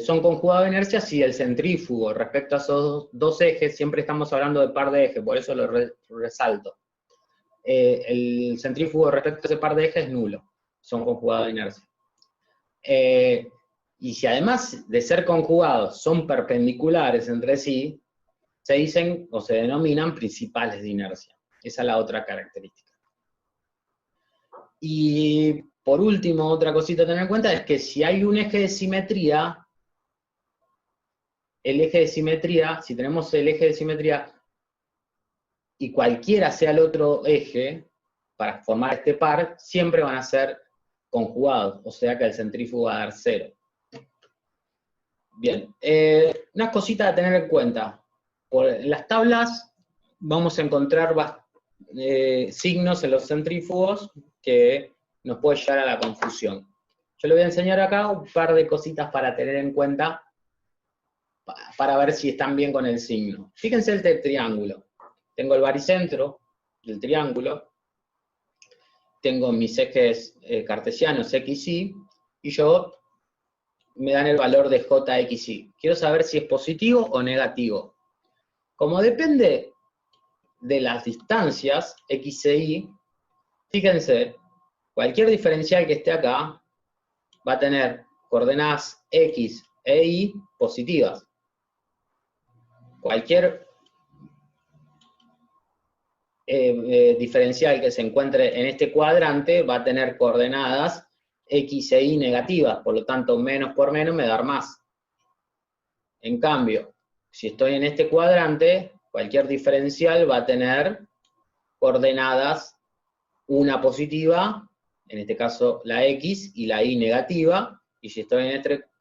son conjugados de inercia si el centrífugo respecto a esos dos ejes, siempre estamos hablando de par de ejes, por eso lo resalto. El centrífugo respecto a ese par de ejes es nulo, son conjugados de inercia. Y si además de ser conjugados son perpendiculares entre sí, se dicen o se denominan principales de inercia. Esa es la otra característica. Y por último, otra cosita a tener en cuenta es que si hay un eje de simetría, si tenemos el eje de simetría y cualquiera sea el otro eje, para formar este par, siempre van a ser conjugados, o sea que el centrífugo va a dar 0. Bien, unas cositas a tener en cuenta. En las tablas vamos a encontrar signos en los centrífugos que nos puede llevar a la confusión. Yo le voy a enseñar acá un par de cositas para tener en cuenta, para ver si están bien con el signo. Fíjense el triángulo. Tengo el baricentro del triángulo, tengo mis ejes cartesianos X, Y, y me dan el valor de JXY. Quiero saber si es positivo o negativo. Como depende de las distancias X e Y, fíjense, cualquier diferencial que esté acá va a tener coordenadas X e Y positivas. Cualquier diferencial que se encuentre en este cuadrante va a tener coordenadas X e Y negativas, por lo tanto menos por menos me da más. En cambio, si estoy en este cuadrante, cualquier diferencial va a tener coordenadas, una positiva, en este caso la X, y la Y negativa, y si estoy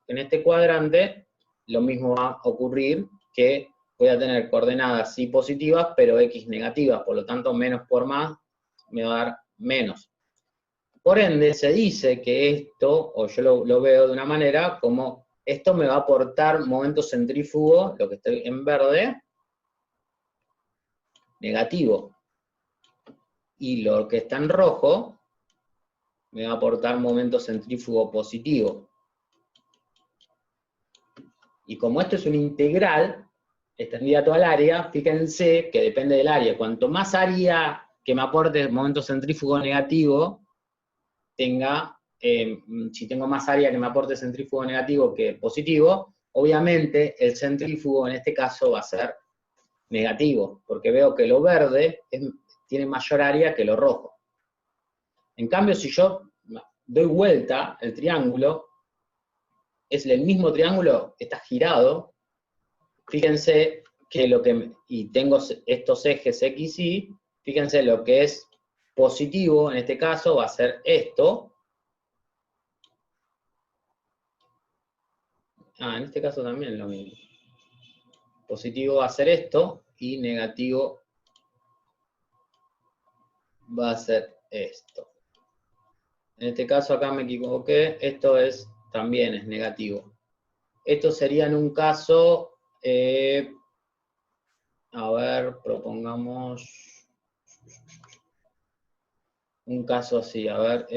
en este cuadrante, lo mismo va a ocurrir que voy a tener coordenadas sí positivas, pero x negativas, por lo tanto menos por más me va a dar menos. Por ende, se dice que esto, o yo lo veo de una manera, como esto me va a aportar momento centrífugo, lo que estoy en verde, negativo. Y lo que está en rojo me va a aportar momento centrífugo positivo. Y como esto es una integral extendida a toda el área, fíjense que depende del área. Cuanto más área que me aporte momento centrífugo negativo tenga, si tengo más área que me aporte centrífugo negativo que positivo, obviamente el centrífugo en este caso va a ser negativo, porque veo que lo verde tiene mayor área que lo rojo. En cambio, si yo doy vuelta el triángulo, es el mismo triángulo, está girado, fíjense que y tengo estos ejes X, Y, fíjense lo que es positivo, en este caso va a ser esto. En este caso también lo mismo. Positivo va a ser esto, y negativo va a ser esto. En este caso acá me equivoqué, esto también es negativo. Esto sería en un caso, a ver, propongamos un caso así, a ver,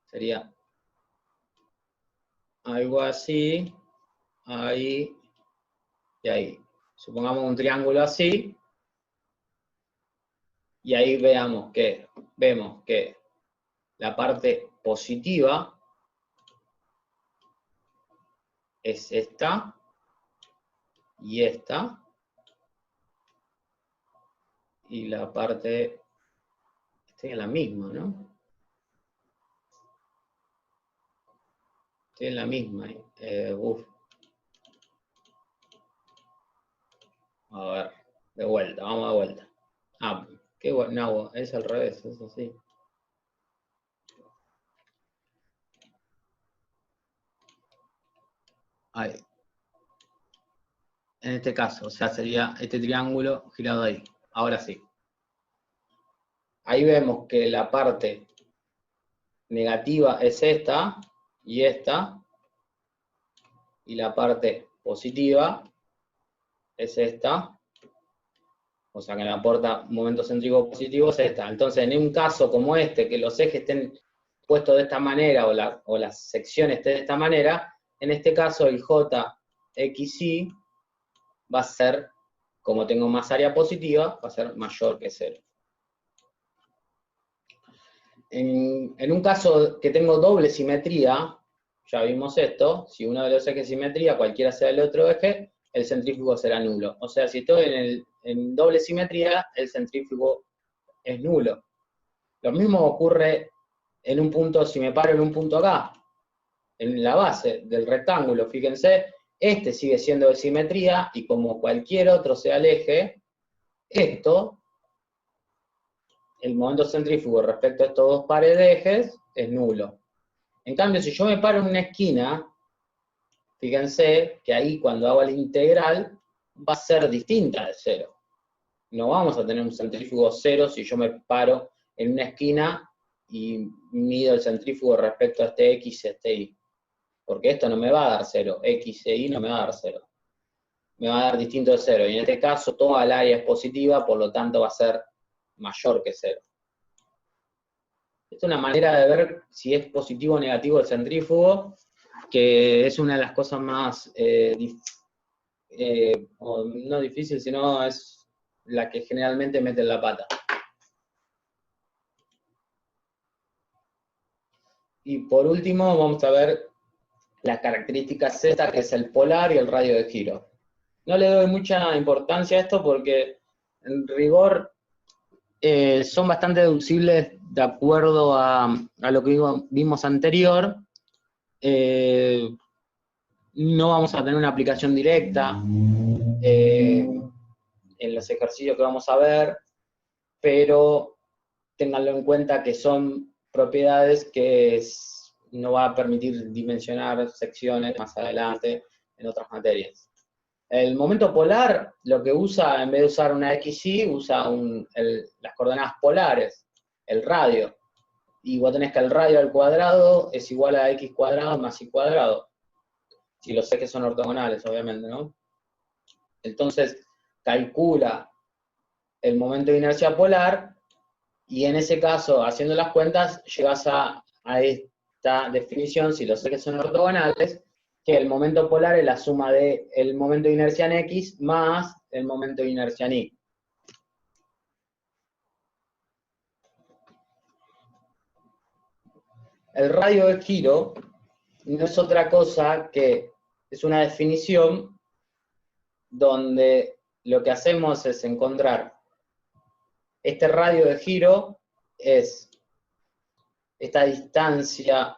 sería algo así, ahí y ahí. Supongamos un triángulo así, y ahí vemos que la parte positiva es esta y esta, y la parte estoy en la misma, ¿no? Estoy en la misma. A ver, de vuelta, vamos de vuelta. Qué bueno, no, es al revés, es así. Ahí. En este caso, o sea, sería este triángulo girado ahí. Ahora sí. Ahí vemos que la parte negativa es esta, y la parte positiva es esta, o sea que me aporta momento céntrico positivo es esta. Entonces, en un caso como este, que los ejes estén puestos de esta manera, o la sección esté de esta manera, en este caso el JXY va a ser, como tengo más área positiva, va a ser mayor que 0. En un caso que tengo doble simetría, ya vimos esto, si uno de los ejes es simetría, cualquiera sea el otro eje, el centrífugo será nulo. O sea, si estoy en doble simetría, el centrífugo es nulo. Lo mismo ocurre en un punto, si me paro en un punto acá, en la base del rectángulo, fíjense, este sigue siendo de simetría, y como cualquier otro sea el eje, esto, el momento centrífugo respecto a estos dos pares de ejes, es nulo. En cambio, si yo me paro en una esquina, fíjense que ahí cuando hago la integral, va a ser distinta de 0. No vamos a tener un centrífugo 0 si yo me paro en una esquina y mido el centrífugo respecto a este X y este Y. Porque esto no me va a dar 0, X e Y no me va a dar 0. Me va a dar distinto de 0. Y en este caso toda el área es positiva, por lo tanto va a ser mayor que 0. Esta es una manera de ver si es positivo o negativo el centrífugo, que es una de las cosas más, no difícil, sino es la que generalmente mete en la pata. Y por último vamos a ver las características Z, que es el polar y el radio de giro. No le doy mucha importancia a esto porque en rigor son bastante deducibles de acuerdo a lo que vimos anterior. No vamos a tener una aplicación directa en los ejercicios que vamos a ver, pero ténganlo en cuenta que son propiedades que no va a permitir dimensionar secciones más adelante en otras materias. El momento polar lo que usa, en vez de usar una XY, usa las coordenadas polares, el radio. Y vos tenés que el radio al cuadrado es igual a X cuadrado más Y cuadrado. Si los ejes son ortogonales, obviamente, ¿no? Entonces, calcula el momento de inercia polar, y en ese caso, haciendo las cuentas, llegas a esta definición, si los ejes son ortogonales, que el momento polar es la suma del momento de inercia en X más el momento de inercia en Y. El radio de giro no es otra cosa que es una definición donde lo que hacemos es encontrar este radio de giro, es esta distancia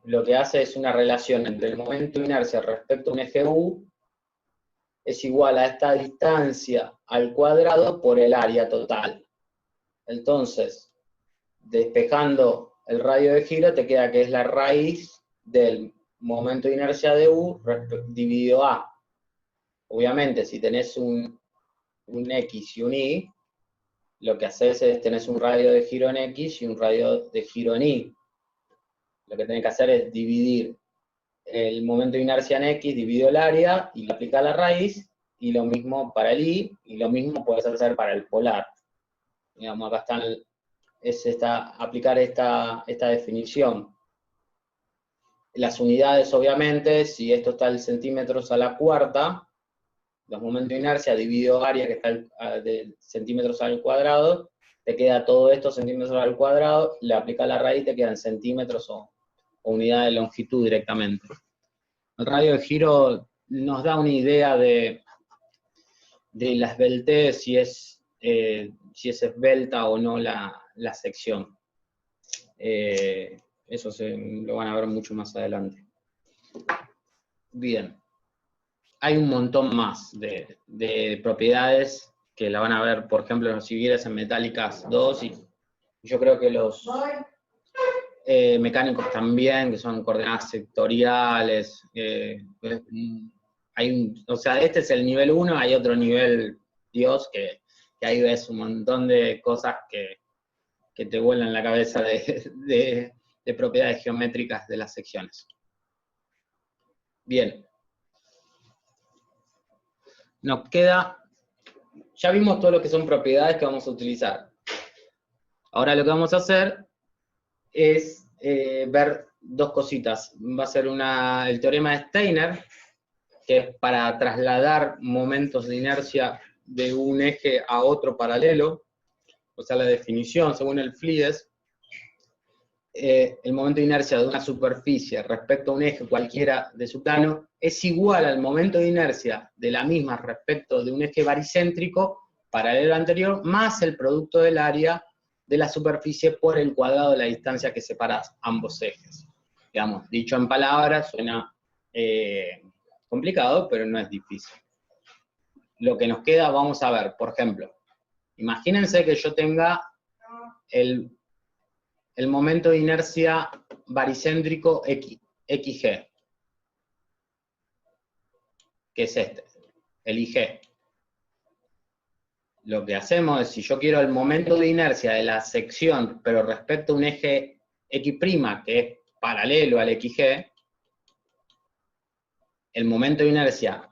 lo que hace es una relación entre el momento de inercia respecto a un eje U, es igual a esta distancia al cuadrado por el área total. Entonces, despejando el radio de giro, te queda que es la raíz del momento de inercia de U dividido A. Obviamente, si tenés un X y un Y, lo que haces es tenés un radio de giro en X y un radio de giro en Y. Lo que tenés que hacer es dividir el momento de inercia en X, dividido el área, y le aplicás la raíz, y lo mismo para el Y, y lo mismo puedes hacer para el polar. Digamos, acá aplicar esta definición. Las unidades, obviamente, si esto está en centímetros a la cuarta, los momentos de inercia dividido área, que está de centímetros al cuadrado, te queda todo esto centímetros al cuadrado, le aplicas la raíz, te quedan centímetros o unidad de longitud directamente. El radio de giro nos da una idea de la esbeltez, si es esbelta o no la sección. Eso lo van a ver mucho más adelante. Bien. Hay un montón más de propiedades que la van a ver, por ejemplo, si vieras en Metálicas 2, y yo creo que los mecánicos también, que son coordenadas sectoriales. O sea, este es el nivel 1, hay otro nivel Dios, que ahí ves un montón de cosas que te vuelan la cabeza de propiedades geométricas de las secciones. Bien. Nos queda, ya vimos todo lo que son propiedades que vamos a utilizar. Ahora lo que vamos a hacer es ver dos cositas. Va a ser el teorema de Steiner, que es para trasladar momentos de inercia de un eje a otro paralelo, o sea, la definición, según el Flies, el momento de inercia de una superficie respecto a un eje cualquiera de su plano es igual al momento de inercia de la misma respecto de un eje baricéntrico paralelo anterior, más el producto del área de la superficie por el cuadrado de la distancia que separa ambos ejes. Digamos, dicho en palabras, suena complicado, pero no es difícil. Lo que nos queda, vamos a ver, por ejemplo, imagínense que yo tenga el momento de inercia baricéntrico XG, que es este, el IG. Lo que hacemos es, si yo quiero el momento de inercia de la sección, pero respecto a un eje X', que es paralelo al XG, el momento de inercia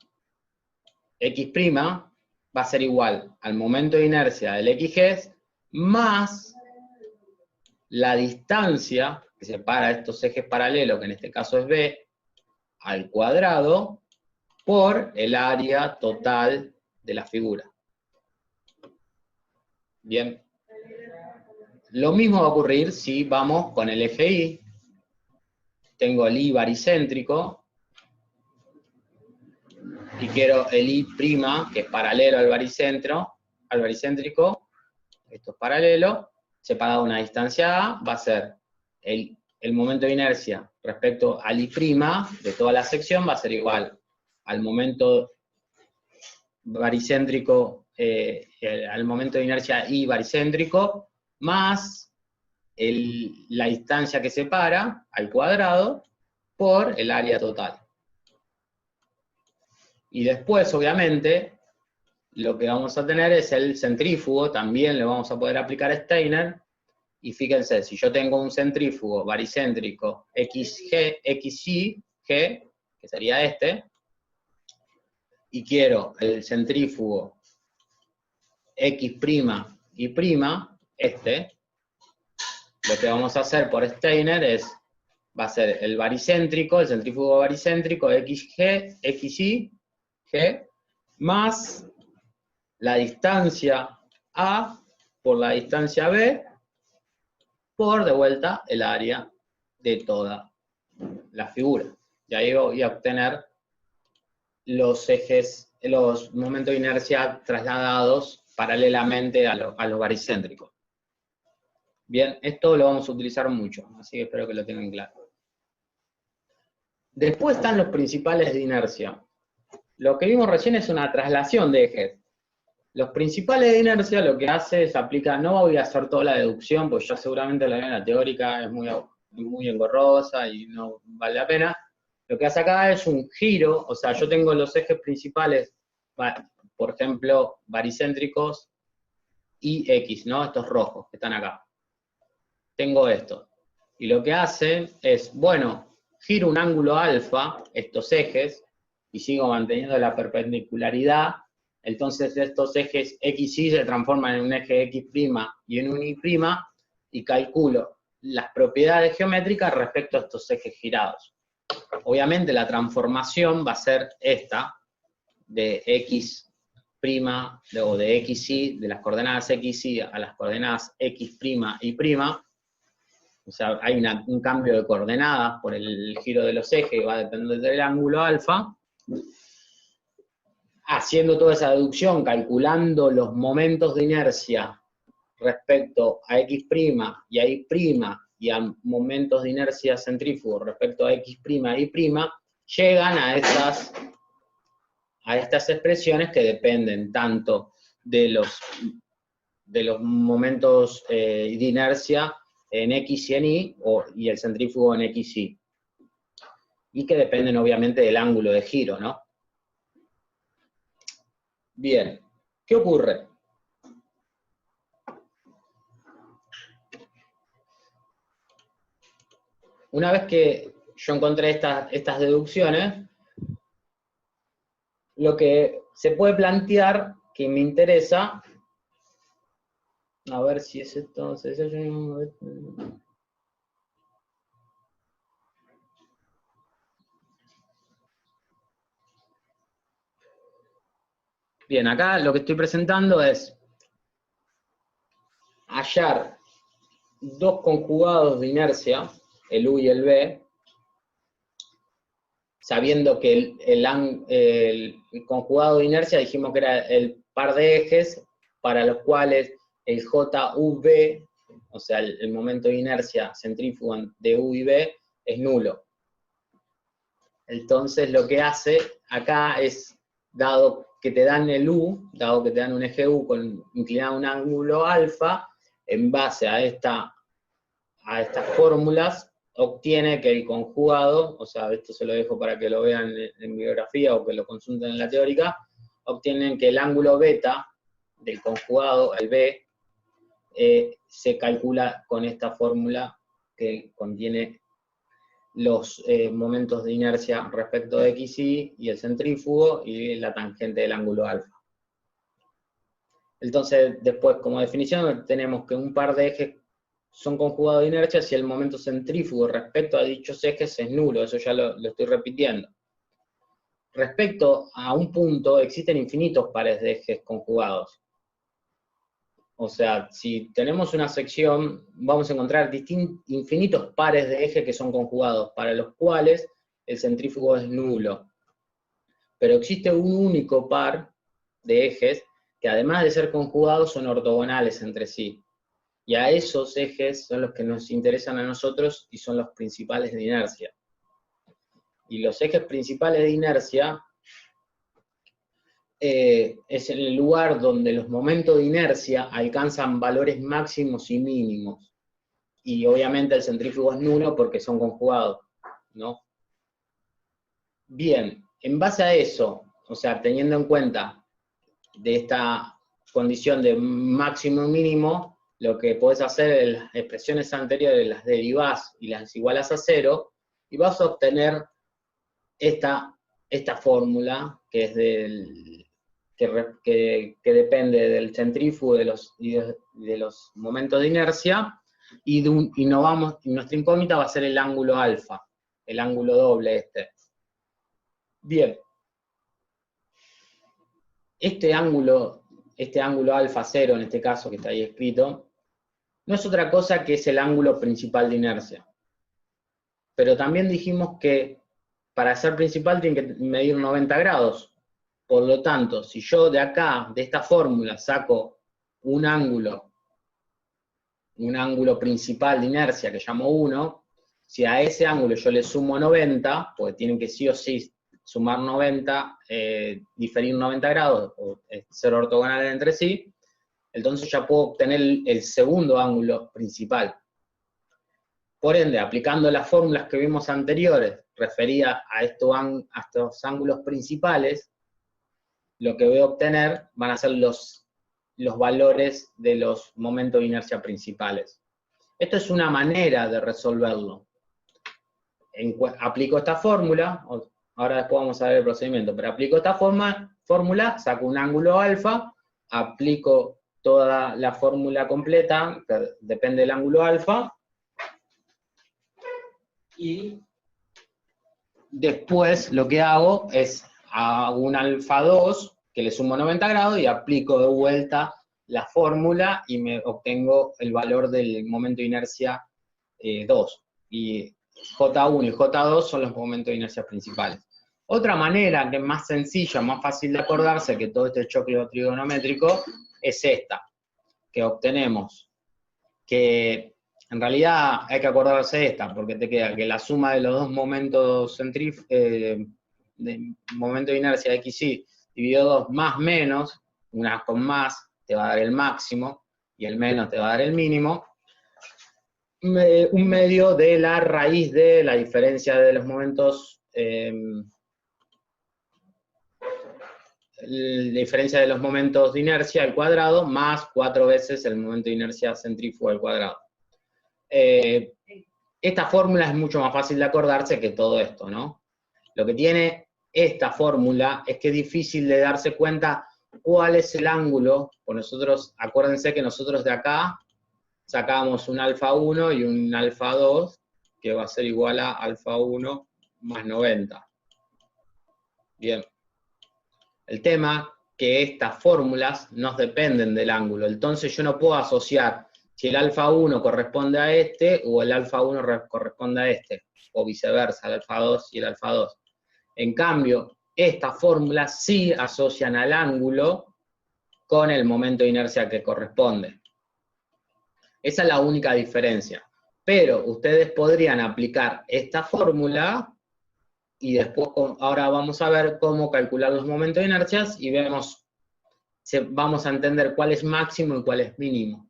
X' va a ser igual al momento de inercia del XG más la distancia que separa estos ejes paralelos, que en este caso es B, al cuadrado, por el área total de la figura. Bien. Lo mismo va a ocurrir si vamos con el eje Y. Tengo el Y baricéntrico, y quiero el Y', que es paralelo al baricéntrico, esto es paralelo, separado una distancia A, va a ser el momento de inercia respecto al Y' de toda la sección, va a ser igual al momento baricéntrico al momento de inercia I baricéntrico, más la distancia que separa al cuadrado por el área total. Y después, obviamente, lo que vamos a tener es el centrífugo, también le vamos a poder aplicar Steiner, y fíjense, si yo tengo un centrífugo baricéntrico XG, XY, G, que sería este, y quiero el centrífugo X', Y', este, lo que vamos a hacer por Steiner va a ser el baricéntrico, el centrífugo baricéntrico XG, XY, G, más la distancia A por la distancia B, por de vuelta el área de toda la figura. Y ahí voy a obtener los ejes, los momentos de inercia trasladados paralelamente a los baricéntricos. Bien, esto lo vamos a utilizar mucho, así que espero que lo tengan claro. Después están los principales de inercia. Lo que vimos recién es una traslación de ejes. Los principales de inercia lo que hace es aplicar, no voy a hacer toda la deducción, pues ya seguramente la teórica es muy engorrosa y no vale la pena. Lo que hace acá es un giro, o sea, yo tengo los ejes principales, por ejemplo, baricéntricos y X, ¿no? Estos rojos que están acá. Tengo esto. Y lo que hace es, bueno, giro un ángulo alfa, estos ejes, y sigo manteniendo la perpendicularidad. Entonces estos ejes X y se transforman en un eje X' y en un Y', y calculo las propiedades geométricas respecto a estos ejes girados. Obviamente la transformación va a ser esta, de X', o de XY, de las coordenadas XY a las coordenadas X', Y'. O sea, hay un cambio de coordenadas por el giro de los ejes, va a depender del ángulo alfa. Haciendo toda esa deducción, calculando los momentos de inercia respecto a X' y a Y', y a momentos de inercia centrífugo respecto a X', Y', llegan a estas expresiones que dependen tanto de los momentos de inercia en X y en Y, y el centrífugo en XY. Y que dependen obviamente del ángulo de giro, ¿no? Bien, ¿qué ocurre? Una vez que yo encontré estas deducciones, lo que se puede plantear, que me interesa, a ver si es esto, bien, acá lo que estoy presentando es hallar dos conjugados de inercia, el U y el B, sabiendo que el conjugado de inercia dijimos que era el par de ejes para los cuales el JUB, o sea, el momento de inercia centrífugo de U y B, es nulo. Entonces lo que hace acá es, dado que te dan el U, dado que te dan un eje U inclinado a un ángulo alfa, en base a estas fórmulas, obtiene que el conjugado, o sea, esto se lo dejo para que lo vean en bibliografía o que lo consulten en la teórica, obtienen que el ángulo beta del conjugado, el B, se calcula con esta fórmula que contiene los momentos de inercia respecto de XY y el centrífugo y la tangente del ángulo alfa. Entonces, después, como definición, tenemos que un par de ejes son conjugados de inercia si el momento centrífugo respecto a dichos ejes es nulo, eso ya lo estoy repitiendo. Respecto a un punto, existen infinitos pares de ejes conjugados. O sea, si tenemos una sección, vamos a encontrar infinitos pares de ejes que son conjugados, para los cuales el centrífugo es nulo. Pero existe un único par de ejes que además de ser conjugados son ortogonales entre sí. Y a esos ejes son los que nos interesan a nosotros y son los principales de inercia. Y los ejes principales de inercia es el lugar donde los momentos de inercia alcanzan valores máximos y mínimos. Y obviamente el centrífugo es nulo porque son conjugados, ¿no? Bien, en base a eso, o sea, teniendo en cuenta de esta condición de máximo y mínimo, lo que podés hacer en las expresiones anteriores las derivás y las igualas a cero, y vas a obtener esta fórmula, que es que depende del centrífugo y de los momentos de inercia, y nuestra incógnita va a ser el ángulo alfa, el ángulo doble este. Bien. Este ángulo alfa cero, en este caso que está ahí escrito, no es otra cosa que es el ángulo principal de inercia. Pero también dijimos que para ser principal tiene que medir 90 grados. Por lo tanto, si yo de acá, de esta fórmula, saco un ángulo principal de inercia que llamo 1, si a ese ángulo yo le sumo 90, porque tienen que sí o sí sumar 90, diferir 90 grados, o ser ortogonales entre sí, entonces ya puedo obtener el segundo ángulo principal. Por ende, aplicando las fórmulas que vimos anteriores, referidas a estos ángulos principales, lo que voy a obtener van a ser los valores de los momentos de inercia principales. Esto es una manera de resolverlo. Aplico esta fórmula, ahora después vamos a ver el procedimiento, pero aplico esta fórmula, saco un ángulo alfa, aplico toda la fórmula completa, que depende del ángulo alfa, y después lo que hago es hago un alfa 2, que le sumo 90 grados, y aplico de vuelta la fórmula, y me obtengo el valor del momento de inercia 2. Y J1 y J2 son los momentos de inercia principales. Otra manera que es más sencilla, más fácil de acordarse que todo este choclo trigonométrico, es esta, que obtenemos que en realidad hay que acordarse de esta, porque te queda que la suma de los dos momentos de momento de inercia x y dividido 2 más menos, una con más te va a dar el máximo, y el menos te va a dar el mínimo, un medio de la raíz de la diferencia de los momentos, la diferencia de los momentos de inercia al cuadrado, más 4 veces el momento de inercia centrífugo al cuadrado. Esta fórmula es mucho más fácil de acordarse que todo esto, ¿no? Lo que tiene esta fórmula es que es difícil de darse cuenta cuál es el ángulo, pues nosotros, acuérdense que nosotros de acá sacamos un alfa 1 y un alfa 2, que va a ser igual a alfa 1 más 90. Bien. El tema que estas fórmulas no dependen del ángulo, entonces yo no puedo asociar si el alfa 1 corresponde a este o el alfa 1 corresponde a este, o viceversa, el alfa 2 y el alfa 2. En cambio, estas fórmulas sí asocian al ángulo con el momento de inercia que corresponde. Esa es la única diferencia. Pero ustedes podrían aplicar esta fórmula y después, ahora vamos a ver cómo calcular los momentos de inercias y vamos a entender cuál es máximo y cuál es mínimo.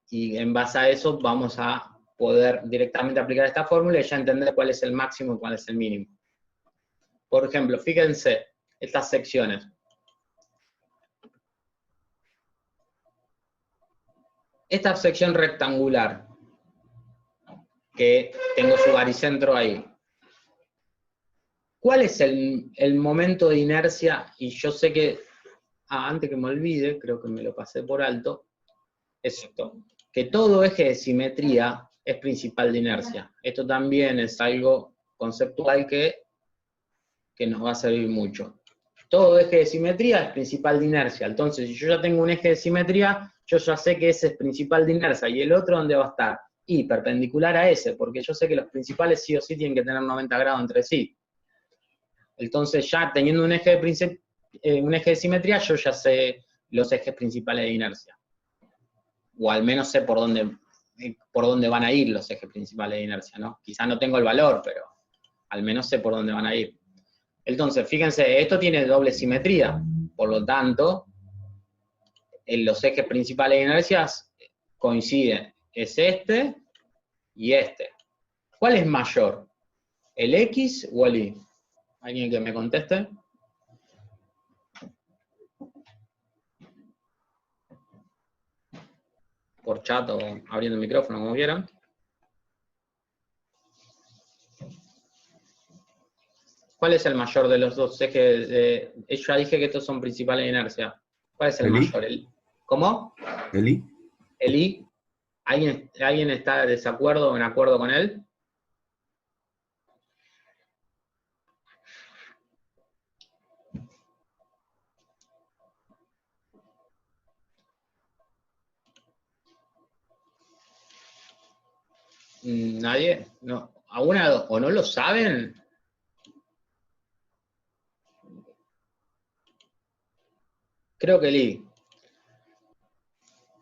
Y en base a eso vamos a poder directamente aplicar esta fórmula y ya entender cuál es el máximo y cuál es el mínimo. Por ejemplo, fíjense estas secciones. Esta sección rectangular, que tengo su baricentro ahí. ¿Cuál es el momento de inercia? Y yo sé que, antes que me olvide, creo que me lo pasé por alto, es esto, que todo eje de simetría es principal de inercia. Esto también es algo conceptual que nos va a servir mucho. Todo eje de simetría es principal de inercia. Entonces, si yo ya tengo un eje de simetría, yo ya sé que ese es principal de inercia. ¿Y el otro dónde va a estar? Y perpendicular a ese, porque yo sé que los principales sí o sí tienen que tener 90 grados entre sí. Entonces, ya teniendo un eje de simetría, yo ya sé los ejes principales de inercia. O al menos sé por dónde van a ir los ejes principales de inercia, ¿no? Quizá no tengo el valor, pero al menos sé por dónde van a ir. Entonces, fíjense, esto tiene doble simetría. Por lo tanto, los ejes principales de inercias coinciden. Es este y este. ¿Cuál es mayor? ¿El X o el Y? ¿Alguien que me conteste? Por chat o abriendo el micrófono, como quieran. ¿Cuál es el mayor de los dos ejes? Yo ya dije que estos son principales de inercia. ¿Cuál es el mayor? ¿Cómo? ¿El I? El I. ¿Alguien está de desacuerdo o en acuerdo con él? ¿Nadie? No. ¿Alguna o no lo saben? Creo que el I.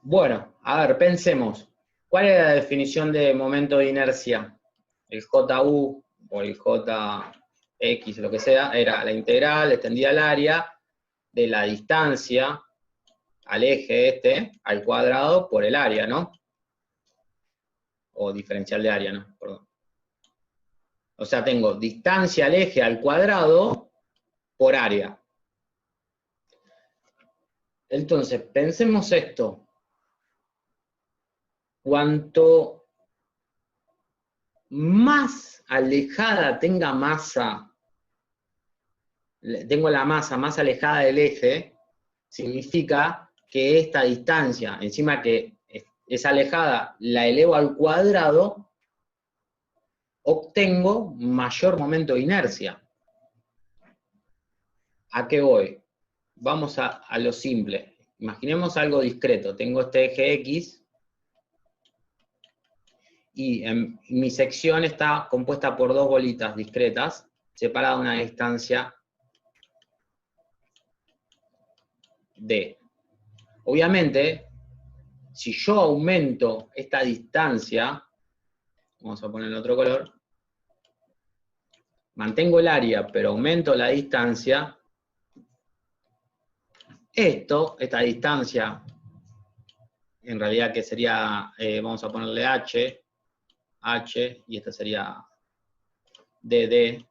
Bueno, a ver, pensemos. ¿Cuál es la definición de momento de inercia? El JU o el JX, lo que sea, era la integral extendida al área de la distancia al eje este, al cuadrado, por el área, ¿no? O diferencial de área, ¿no? Perdón. O sea, tengo distancia al eje al cuadrado por área. Entonces, pensemos esto. Cuanto más alejada tenga masa, tengo la masa más alejada del eje, significa que esta distancia, encima que es alejada, la elevo al cuadrado, obtengo mayor momento de inercia. ¿A qué voy? Vamos a lo simple. Imaginemos algo discreto. Tengo este eje X y mi sección está compuesta por dos bolitas discretas, separadas a una distancia D. Obviamente, si yo aumento esta distancia, vamos a poner otro color, mantengo el área, pero aumento la distancia, esta distancia, en realidad que sería, vamos a ponerle H, y esta sería DD.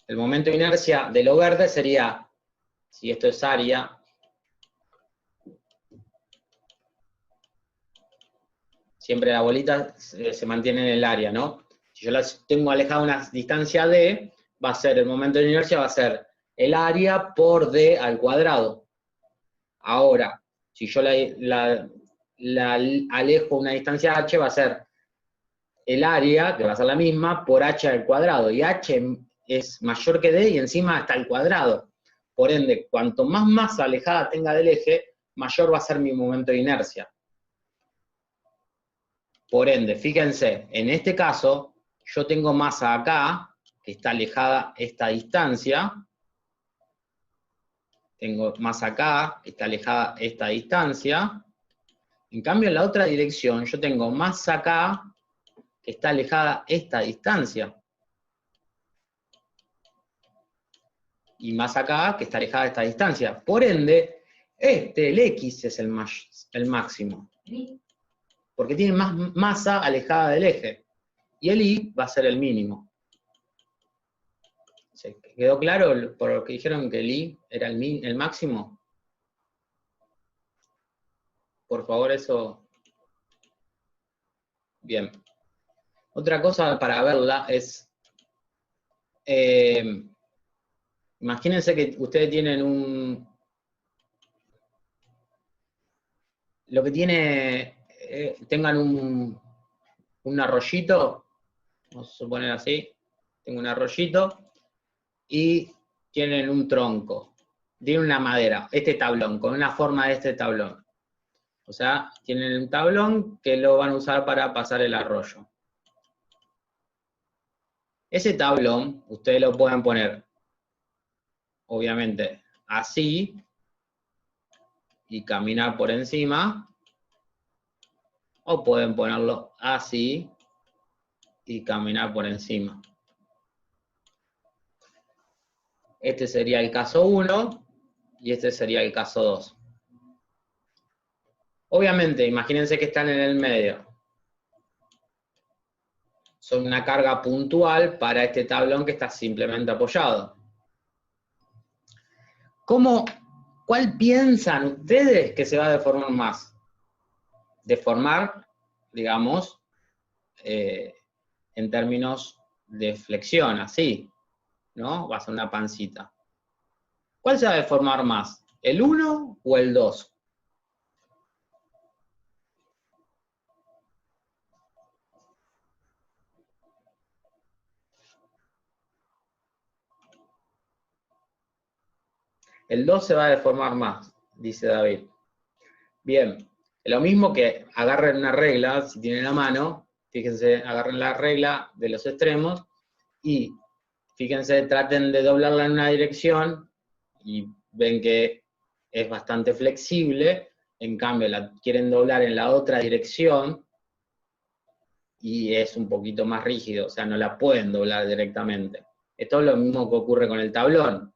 El momento de inercia de lo verde sería, si esto es área, siempre la bolita se mantiene en el área, ¿no? Si yo la tengo alejada a una distancia D, va a ser, el momento de inercia va a ser el área por D al cuadrado. Ahora, si yo la alejo a una distancia H, va a ser el área, que va a ser la misma, por H al cuadrado. Y H es mayor que D y encima está al cuadrado. Por ende, cuanto más masa alejada tenga del eje, mayor va a ser mi momento de inercia. Por ende, fíjense, en este caso, yo tengo masa acá, que está alejada esta distancia. Tengo masa acá, que está alejada esta distancia. En cambio, en la otra dirección, yo tengo masa acá, que está alejada esta distancia. Y más acá, que está alejada de esta distancia. Por ende, el X es el máximo. Porque tiene más masa alejada del eje. Y el Y va a ser el mínimo. ¿Se quedó claro por lo que dijeron que el Y era el máximo? Por favor, eso. Bien. Otra cosa para verla es, imagínense que ustedes tienen lo que tiene, tengan un arroyito, vamos a suponer así, tengo un arroyito, y tienen un tronco, tienen una madera, este tablón, con una forma de este tablón. O sea, tienen un tablón que lo van a usar para pasar el arroyo. Ese tablón, ustedes lo pueden poner, obviamente, así, y caminar por encima, o pueden ponerlo así, y caminar por encima. Este sería el caso 1, y este sería el caso 2. Obviamente, imagínense que están en el medio. Son una carga puntual para este tablón que está simplemente apoyado. ¿Cuál piensan ustedes que se va a deformar más? Deformar, digamos, en términos de flexión, así, ¿no? Va a ser una pancita. ¿Cuál se va a deformar más? ¿El 1 o el 2? El 2 se va a deformar más, dice David. Bien, lo mismo que agarren una regla, si tienen la mano, fíjense, agarren la regla de los extremos y fíjense, traten de doblarla en una dirección y ven que es bastante flexible, en cambio la quieren doblar en la otra dirección y es un poquito más rígido, o sea, no la pueden doblar directamente. Esto es lo mismo que ocurre con el tablón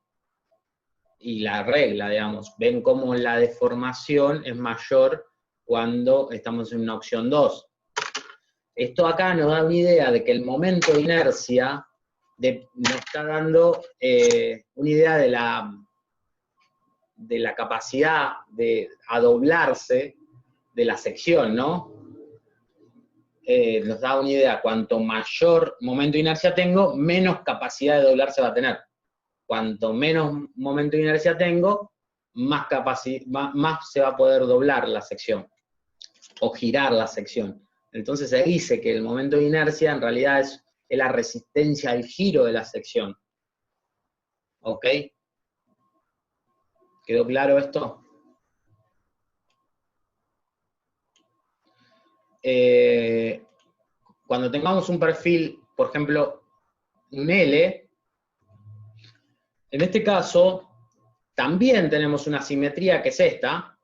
y la regla, digamos. Ven cómo la deformación es mayor cuando estamos en una opción 2. Esto acá nos da una idea de que el momento de inercia nos está dando una idea de la capacidad de adoblarse de la sección, ¿no? Nos da una idea, cuanto mayor momento de inercia tengo, menos capacidad de doblarse va a tener. Cuanto menos momento de inercia tengo, más se va a poder doblar la sección, o girar la sección. Entonces se dice que el momento de inercia en realidad es la resistencia al giro de la sección. ¿Ok? ¿Quedó claro esto? Cuando tengamos un perfil, por ejemplo, un L, en este caso, también tenemos una simetría que es esta.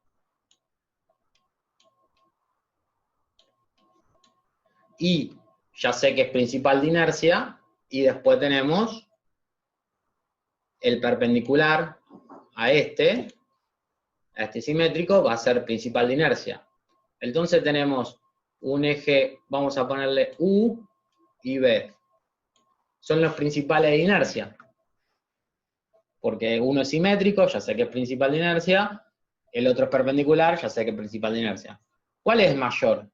Y ya sé que es principal de inercia, y después tenemos el perpendicular a este simétrico, va a ser principal de inercia. Entonces tenemos un eje, vamos a ponerle U y B. Son los principales de inercia. Porque uno es simétrico, ya sé que es principal de inercia, el otro es perpendicular, ya sé que es principal de inercia. ¿Cuál es mayor?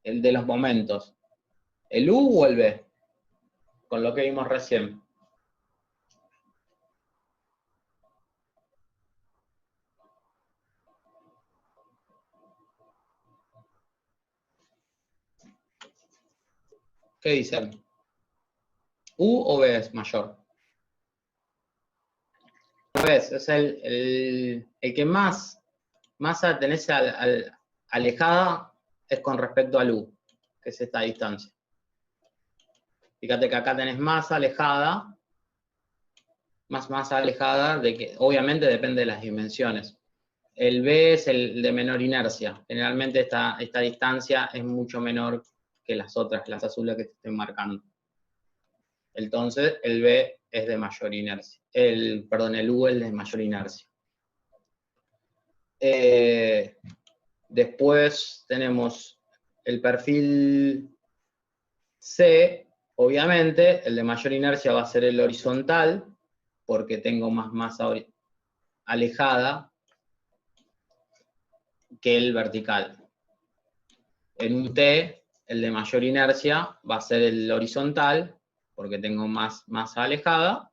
El de los momentos. ¿El U o el B? Con lo que vimos recién. ¿Qué dicen? ¿U o B es mayor? Es el que más tenés alejada es con respecto al U, que es esta distancia. Fíjate que acá tenés más alejada, más alejada, de que obviamente depende de las dimensiones. El B es el de menor inercia. Generalmente esta distancia es mucho menor que las otras, las azules que te estoy marcando. Entonces el B es de mayor inercia. El U es de mayor inercia. Después tenemos el perfil C, obviamente, el de mayor inercia va a ser el horizontal, porque tengo más masa alejada que el vertical. En un T, el de mayor inercia va a ser el horizontal, porque tengo más masa alejada,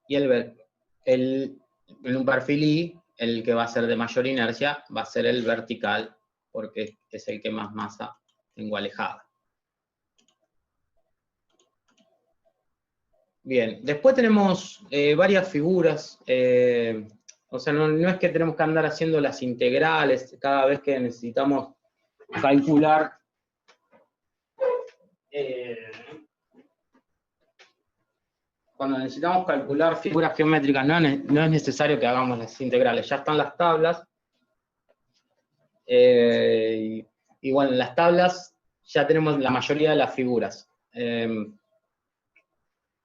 y en un perfil I, el que va a ser de mayor inercia va a ser el vertical, porque es el que más masa tengo alejada. Bien, después tenemos varias figuras, o sea, no es que tenemos que andar haciendo las integrales cada vez que necesitamos calcular cuando necesitamos calcular figuras geométricas, no es necesario que hagamos las integrales, ya están las tablas. Y bueno, en las tablas ya tenemos la mayoría de las figuras.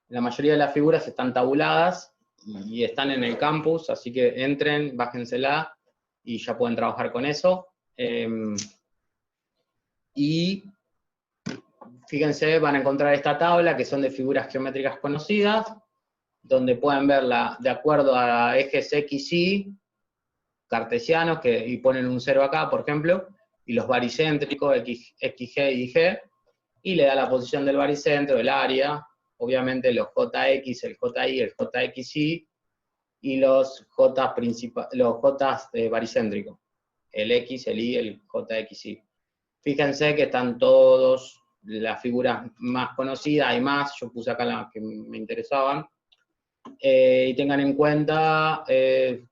La mayoría de las figuras están tabuladas y están en el campus, así que entren, bájensela y ya pueden trabajar con eso. Y fíjense, van a encontrar esta tabla que son de figuras geométricas conocidas, donde pueden verla de acuerdo a ejes X, Y, cartesianos, y ponen un 0 acá, por ejemplo, y los baricéntricos, X, G y G, y le da la posición del baricentro, el área, obviamente los JX, el JY, el JXY, y los J baricéntricos, el X, el Y, el JXY. Fíjense que están todos las figuras más conocidas, hay más, yo puse acá las que me interesaban. Y tengan en cuenta,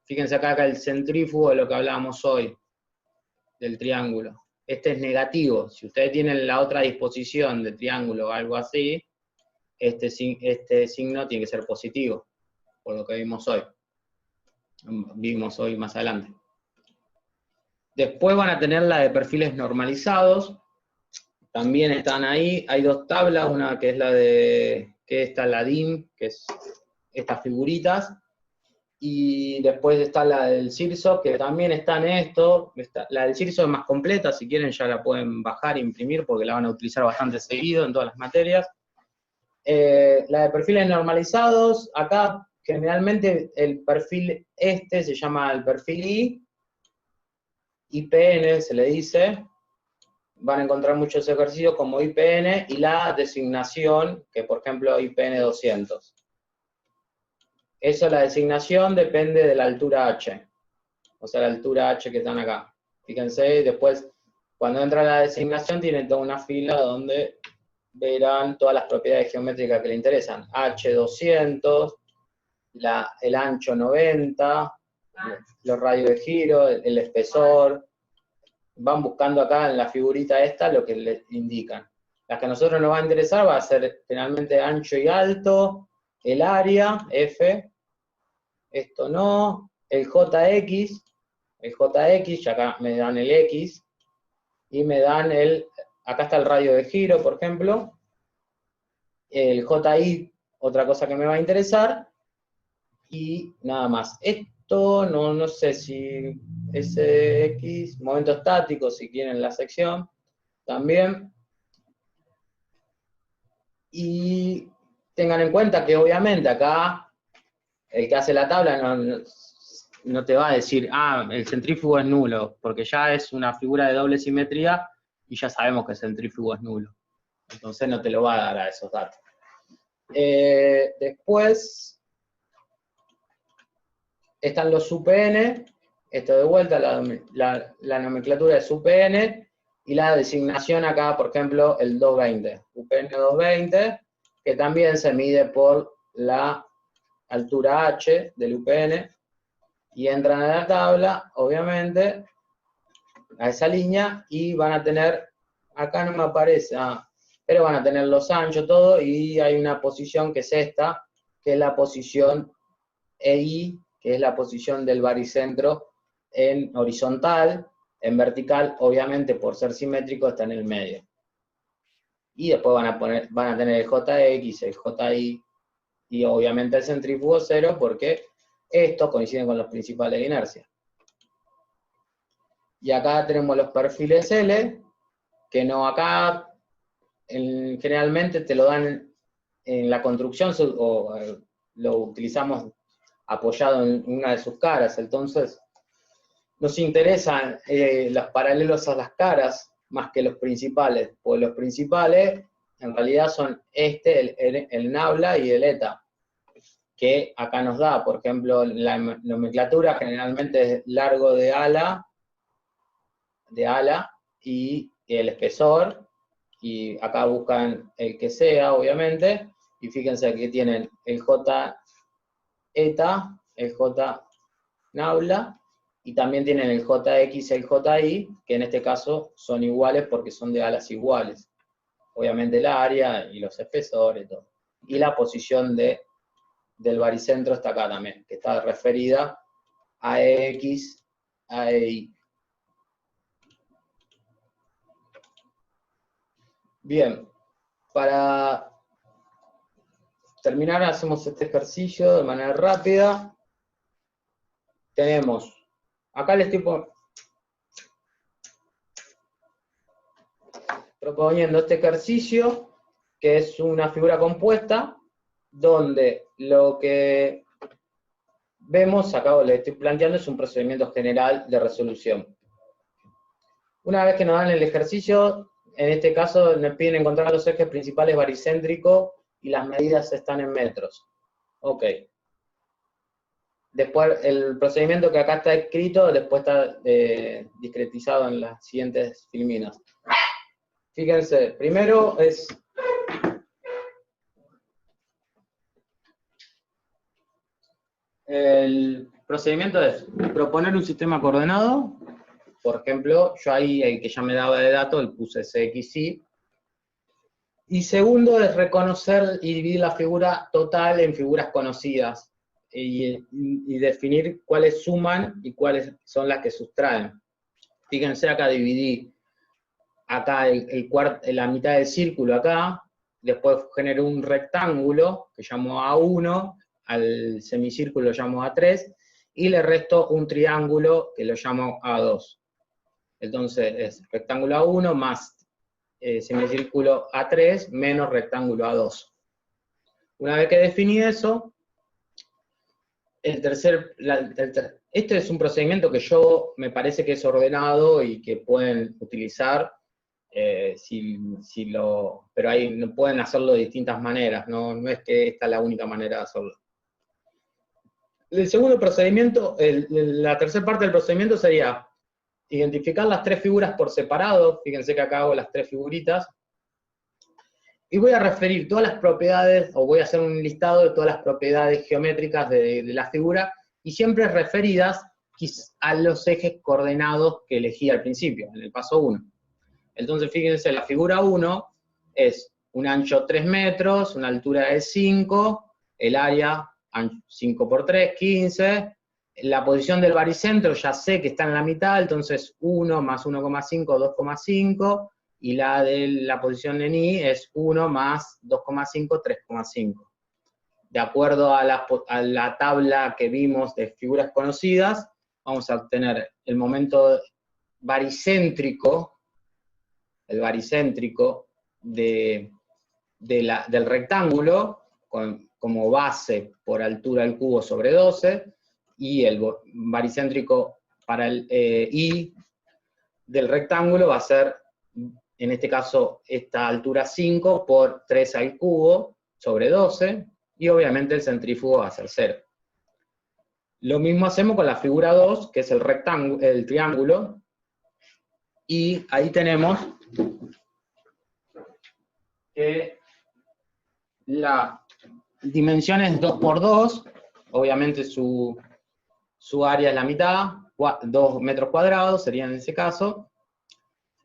fíjense acá el centrífugo de lo que hablábamos hoy, del triángulo. Este es negativo. Si ustedes tienen la otra disposición de triángulo o algo así, este signo tiene que ser positivo, por lo que vimos hoy más adelante. Después van a tener la de perfiles normalizados, también están ahí, hay dos tablas, una que es la DIM, que es estas figuritas, y después está la del CIRSO, que también está en esto. La del CIRSO es más completa, si quieren ya la pueden bajar e imprimir, porque la van a utilizar bastante seguido en todas las materias. La de perfiles normalizados, acá generalmente el perfil se llama el perfil I, IPN se le dice, van a encontrar muchos ejercicios como IPN, y la designación, que por ejemplo IPN 200. Eso, la designación depende de la altura H, o sea, la altura H que están acá. Fíjense, después, cuando entra la designación, tienen toda una fila donde verán todas las propiedades geométricas que le interesan. H 200, el ancho 90, los radios de giro, el espesor. Van buscando acá en la figurita esta lo que les indican. Las que a nosotros nos va a interesar va a ser generalmente ancho y alto, el área, F, esto no, el JX, y acá me dan el X, y me dan acá está el radio de giro, por ejemplo, el JY, otra cosa que me va a interesar, y nada más. Esto no sé si SX, momento estático, si quieren la sección, también. Y tengan en cuenta que obviamente acá el que hace la tabla no te va a decir, el centrífugo es nulo, porque ya es una figura de doble simetría y ya sabemos que el centrífugo es nulo. Entonces no te lo va a dar a esos datos. Después están los UPN, esto de vuelta, la nomenclatura es UPN, y la designación acá, por ejemplo, el 220, UPN 220, que también se mide por la altura H del UPN, y entran a la tabla, obviamente, a esa línea, y van a tener, acá no me aparece, pero van a tener los anchos, todo, y hay una posición que es esta, que es la posición EI, que es la posición del baricentro en horizontal. En vertical, obviamente, por ser simétrico, está en el medio. Y después van a tener el JX, el JY, y obviamente el centrífugo 0, porque estos coinciden con los principales de inercia. Y acá tenemos los perfiles L, que no acá, generalmente te lo dan en la construcción, o lo utilizamos apoyado en una de sus caras. Entonces, nos interesan los paralelos a las caras más que los principales, pues los principales en realidad son el nabla y el eta, que acá nos da, por ejemplo, la nomenclatura generalmente es largo de ala y el espesor, y acá buscan el que sea, obviamente, y fíjense que tienen el J eta, el J nabla, y también tienen el JX y el JY, que en este caso son iguales porque son de alas iguales. Obviamente el área y los espesores, todo. Y la posición del baricentro está acá también, que está referida a X, a Y. Bien, para terminar hacemos este ejercicio de manera rápida. Tenemos, acá les estoy proponiendo este ejercicio, que es una figura compuesta, donde lo que vemos, acá les estoy planteando, es un procedimiento general de resolución. Una vez que nos dan el ejercicio, en este caso nos piden encontrar los ejes principales baricéntricos y las medidas están en metros. Ok. Después, el procedimiento que acá está escrito, después está discretizado en las siguientes filminas. Fíjense, primero es... El procedimiento es proponer un sistema coordenado. Por ejemplo, yo ahí, el que ya me daba de datos, le puse CXY. Y segundo es reconocer y dividir la figura total en figuras conocidas. Y definir cuáles suman y cuáles son las que sustraen. Fíjense, acá dividí acá la mitad del círculo acá, después generé un rectángulo que llamo A1, al semicírculo lo llamo A3, y le resto un triángulo que lo llamo A2. Entonces es rectángulo A1 más semicírculo A3 menos rectángulo A2. Una vez que definí eso, este es un procedimiento que me parece que es ordenado y que pueden utilizar, pero ahí no pueden hacerlo de distintas maneras, no es que esta es la única manera de hacerlo. El segundo procedimiento, la tercera parte del procedimiento sería identificar las tres figuras por separado. Fíjense que acá hago las tres figuritas, y voy a referir todas las propiedades, o voy a hacer un listado de todas las propiedades geométricas de la figura, y siempre referidas a los ejes coordenados que elegí al principio, en el paso 1. Entonces fíjense, la figura 1 es un ancho 3 metros, una altura de 5, el área 5 por 3, 15, la posición del baricentro ya sé que está en la mitad, entonces 1 más 1,5, 2,5, y la de la posición en I es 1 más 2,5, 3,5. De acuerdo a la tabla que vimos de figuras conocidas, vamos a obtener el momento baricéntrico, del rectángulo, como base por altura al cubo sobre 12, y el baricéntrico para el I del rectángulo va a ser, en este caso, esta altura 5 por 3 al cubo sobre 12, y obviamente el centrífugo va a ser 0. Lo mismo hacemos con la figura 2, que es el triángulo, y ahí tenemos que la dimensión es 2 por 2, obviamente su área es la mitad, 2 metros cuadrados sería en ese caso.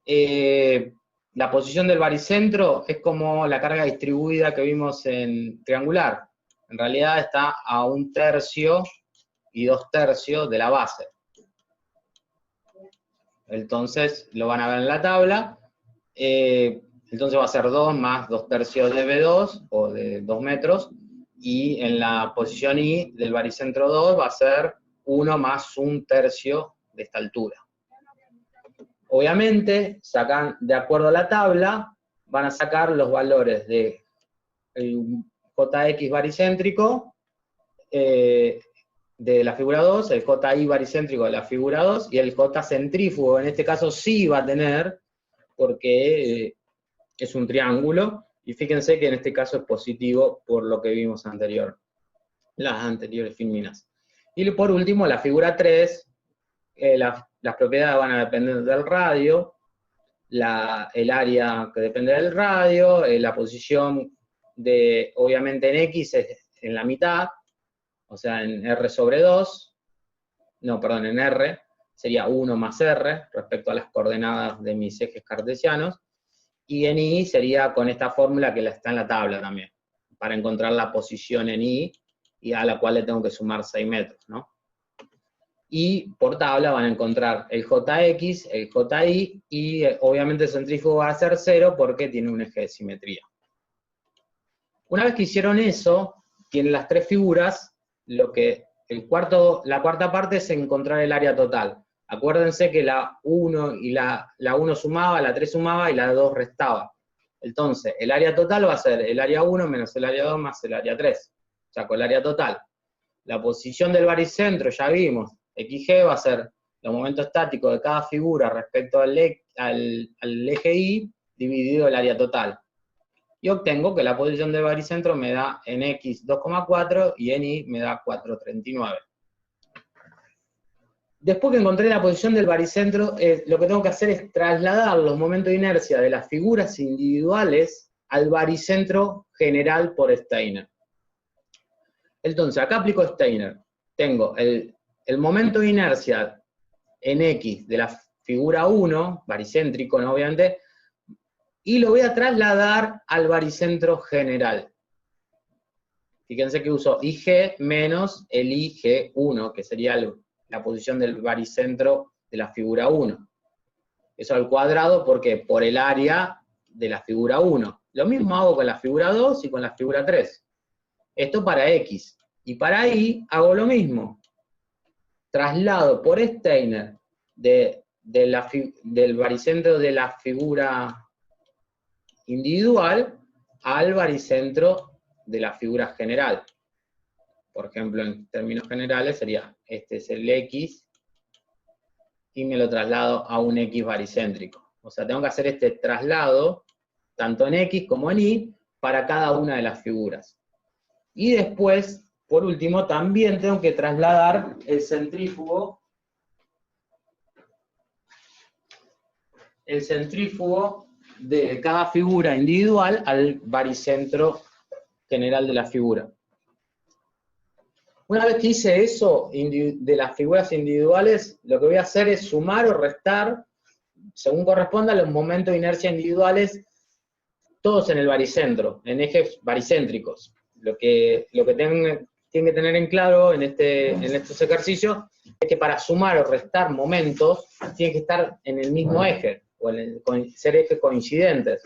La posición del baricentro es como la carga distribuida que vimos en triangular. En realidad está a 1/3 y 2/3 de la base. Entonces, lo van a ver en la tabla. Entonces va a ser 2 más 2/3 de B2, o de 2 metros, y en la posición I del baricentro 2 va a ser 1 más 1/3 de esta altura. Obviamente, sacan, de acuerdo a la tabla, van a sacar los valores de el JX baricéntrico de la figura 2, el JI baricéntrico de la figura 2, y el J centrífugo, en este caso sí va a tener, porque es un triángulo, y fíjense que en este caso es positivo por lo que vimos las anteriores filminas. Y por último, la figura 3, las propiedades van a depender del radio, el área que depende del radio, la posición obviamente en X es en la mitad, o sea, en R sobre 2, en R, sería 1 más R, respecto a las coordenadas de mis ejes cartesianos, y en I sería con esta fórmula que está en la tabla también, para encontrar la posición en I, y a la cual le tengo que sumar 6 metros, ¿no? Y por tabla van a encontrar el JX, el JI, y obviamente el centrífugo va a ser 0 porque tiene un eje de simetría. Una vez que hicieron eso, tienen las tres figuras, la cuarta parte es encontrar el área total. Acuérdense que la 1 y la 1 sumaba, la 3 sumaba y la 2 restaba. Entonces, el área total va a ser el área 1 menos el área 2 más el área 3. Saco el área total. La posición del baricentro, ya vimos, XG va a ser los momentos estáticos de cada figura respecto al eje Y, dividido el área total. Y obtengo que la posición del baricentro me da en X 2,4 y en Y me da 4,39. Después que encontré la posición del baricentro, lo que tengo que hacer es trasladar los momentos de inercia de las figuras individuales al baricentro general por Steiner. Entonces, acá aplico Steiner. Tengo el momento de inercia en X de la figura 1, baricéntrico, ¿no? Obviamente, y lo voy a trasladar al baricentro general. Fíjense que uso IG menos el IG1, que sería la posición del baricentro de la figura 1. Eso al cuadrado, porque por el área de la figura 1. Lo mismo hago con la figura 2 y con la figura 3. Esto para X. Y para Y hago lo mismo. Traslado por Steiner del baricentro de la figura individual al baricentro de la figura general. Por ejemplo, en términos generales sería, este es el X, y me lo traslado a un X baricéntrico. O sea, tengo que hacer este traslado, tanto en X como en Y, para cada una de las figuras. Y después, por último, también tengo que trasladar el centrífugo de cada figura individual al baricentro general de la figura. Una vez que hice eso de las figuras individuales, lo que voy a hacer es sumar o restar, según corresponda, los momentos de inercia individuales, todos en el baricentro, en ejes baricéntricos. Lo que tienen que tener en claro en estos ejercicios es que para sumar o restar momentos, tienen que estar en el mismo eje, o ser ejes coincidentes.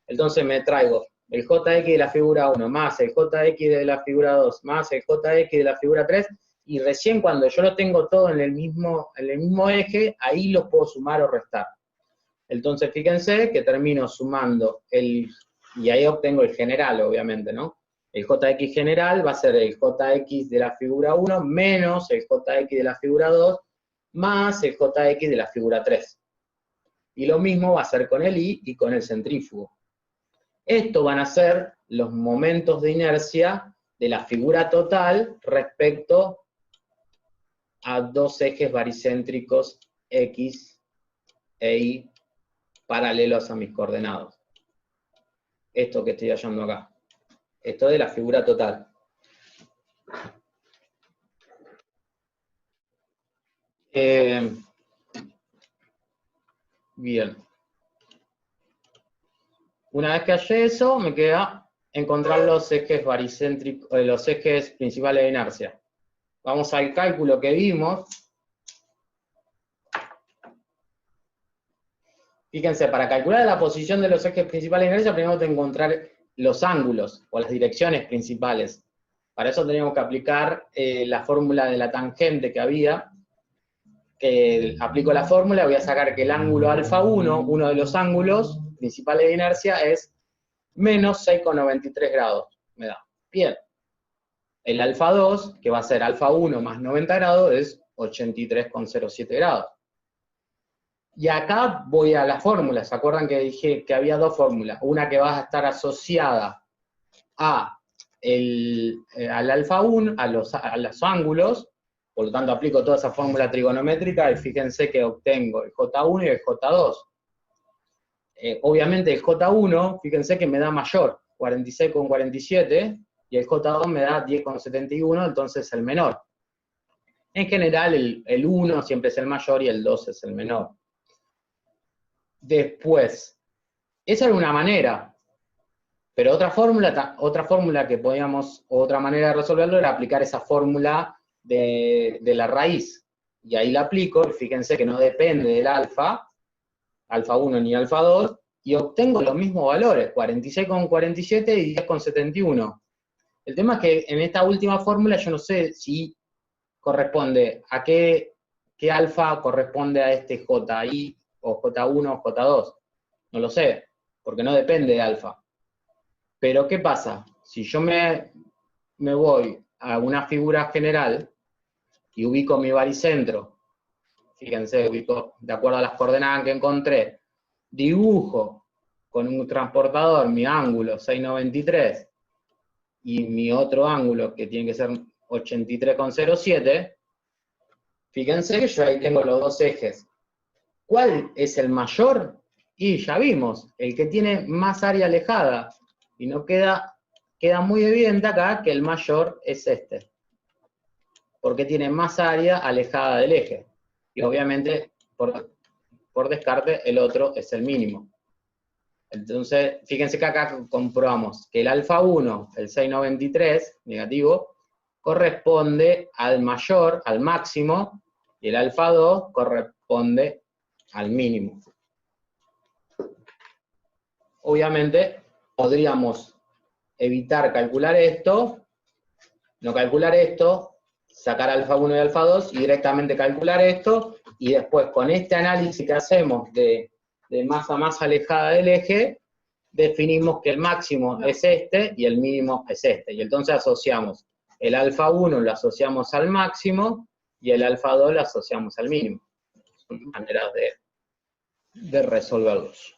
Entonces me traigo el JX de la figura 1, más el JX de la figura 2, más el JX de la figura 3, y recién cuando yo lo tengo todo en el mismo eje, ahí los puedo sumar o restar. Entonces fíjense que termino sumando y ahí obtengo el general, obviamente, ¿no? El JX general va a ser el JX de la figura 1 menos el JX de la figura 2 más el JX de la figura 3. Y lo mismo va a ser con el Y y con el centrífugo. Estos van a ser los momentos de inercia de la figura total respecto a dos ejes baricéntricos X e Y paralelos a mis coordenadas. Esto que estoy hallando acá. Esto de la figura total. Bien. Una vez que hallé eso, me queda encontrar los ejes baricéntricos, los ejes principales de inercia. Vamos al cálculo que vimos. Fíjense, para calcular la posición de los ejes principales de inercia, primero tengo que encontrar los ángulos, o las direcciones principales. Para eso tenemos que aplicar la fórmula de la tangente que había, que aplico la fórmula, voy a sacar que el ángulo alfa 1, uno de los ángulos principales de inercia, es menos 6,93 grados, me da. Bien. El alfa 2, que va a ser alfa 1 más 90 grados, es 83,07 grados. Y acá voy a la fórmula. ¿Se acuerdan que dije que había dos fórmulas? Una que va a estar asociada al alfa 1, a los ángulos, por lo tanto aplico toda esa fórmula trigonométrica y fíjense que obtengo el J1 y el J2. Obviamente el J1, fíjense que me da mayor, 46,47, y el J2 me da 10,71, entonces el menor. En general el 1 siempre es el mayor y el 2 es el menor. Después, esa era una manera, pero otra fórmula que podíamos, otra manera de resolverlo era aplicar esa fórmula de la raíz. Y ahí la aplico, y fíjense que no depende del alfa 1 ni alfa 2, y obtengo los mismos valores, 46,47 y 10,71. El tema es que en esta última fórmula yo no sé si corresponde a qué alfa corresponde a este JI, o J1 o J2. No lo sé, porque no depende de alfa. Pero ¿qué pasa? Si yo me voy a una figura general y ubico mi baricentro, fíjense, ubico de acuerdo a las coordenadas que encontré, dibujo con un transportador mi ángulo 693 y mi otro ángulo que tiene que ser 83,07, fíjense que yo ahí tengo los dos ejes. ¿Cuál es el mayor? Y ya vimos, el que tiene más área alejada. Y no queda muy evidente acá que el mayor es este. Porque tiene más área alejada del eje. Y obviamente, por descarte, el otro es el mínimo. Entonces, fíjense que acá comprobamos que el alfa 1, el 693, negativo, corresponde al mayor, al máximo, y el alfa 2 corresponde al mínimo. Obviamente, podríamos evitar calcular esto, no calcular esto, sacar alfa 1 y alfa 2 y directamente calcular esto, y después con este análisis que hacemos de masa más alejada del eje, definimos que el máximo es este y el mínimo es este. Y entonces asociamos el alfa 1 lo asociamos al máximo y el alfa 2 lo asociamos al mínimo. Son maneras de resolverlos.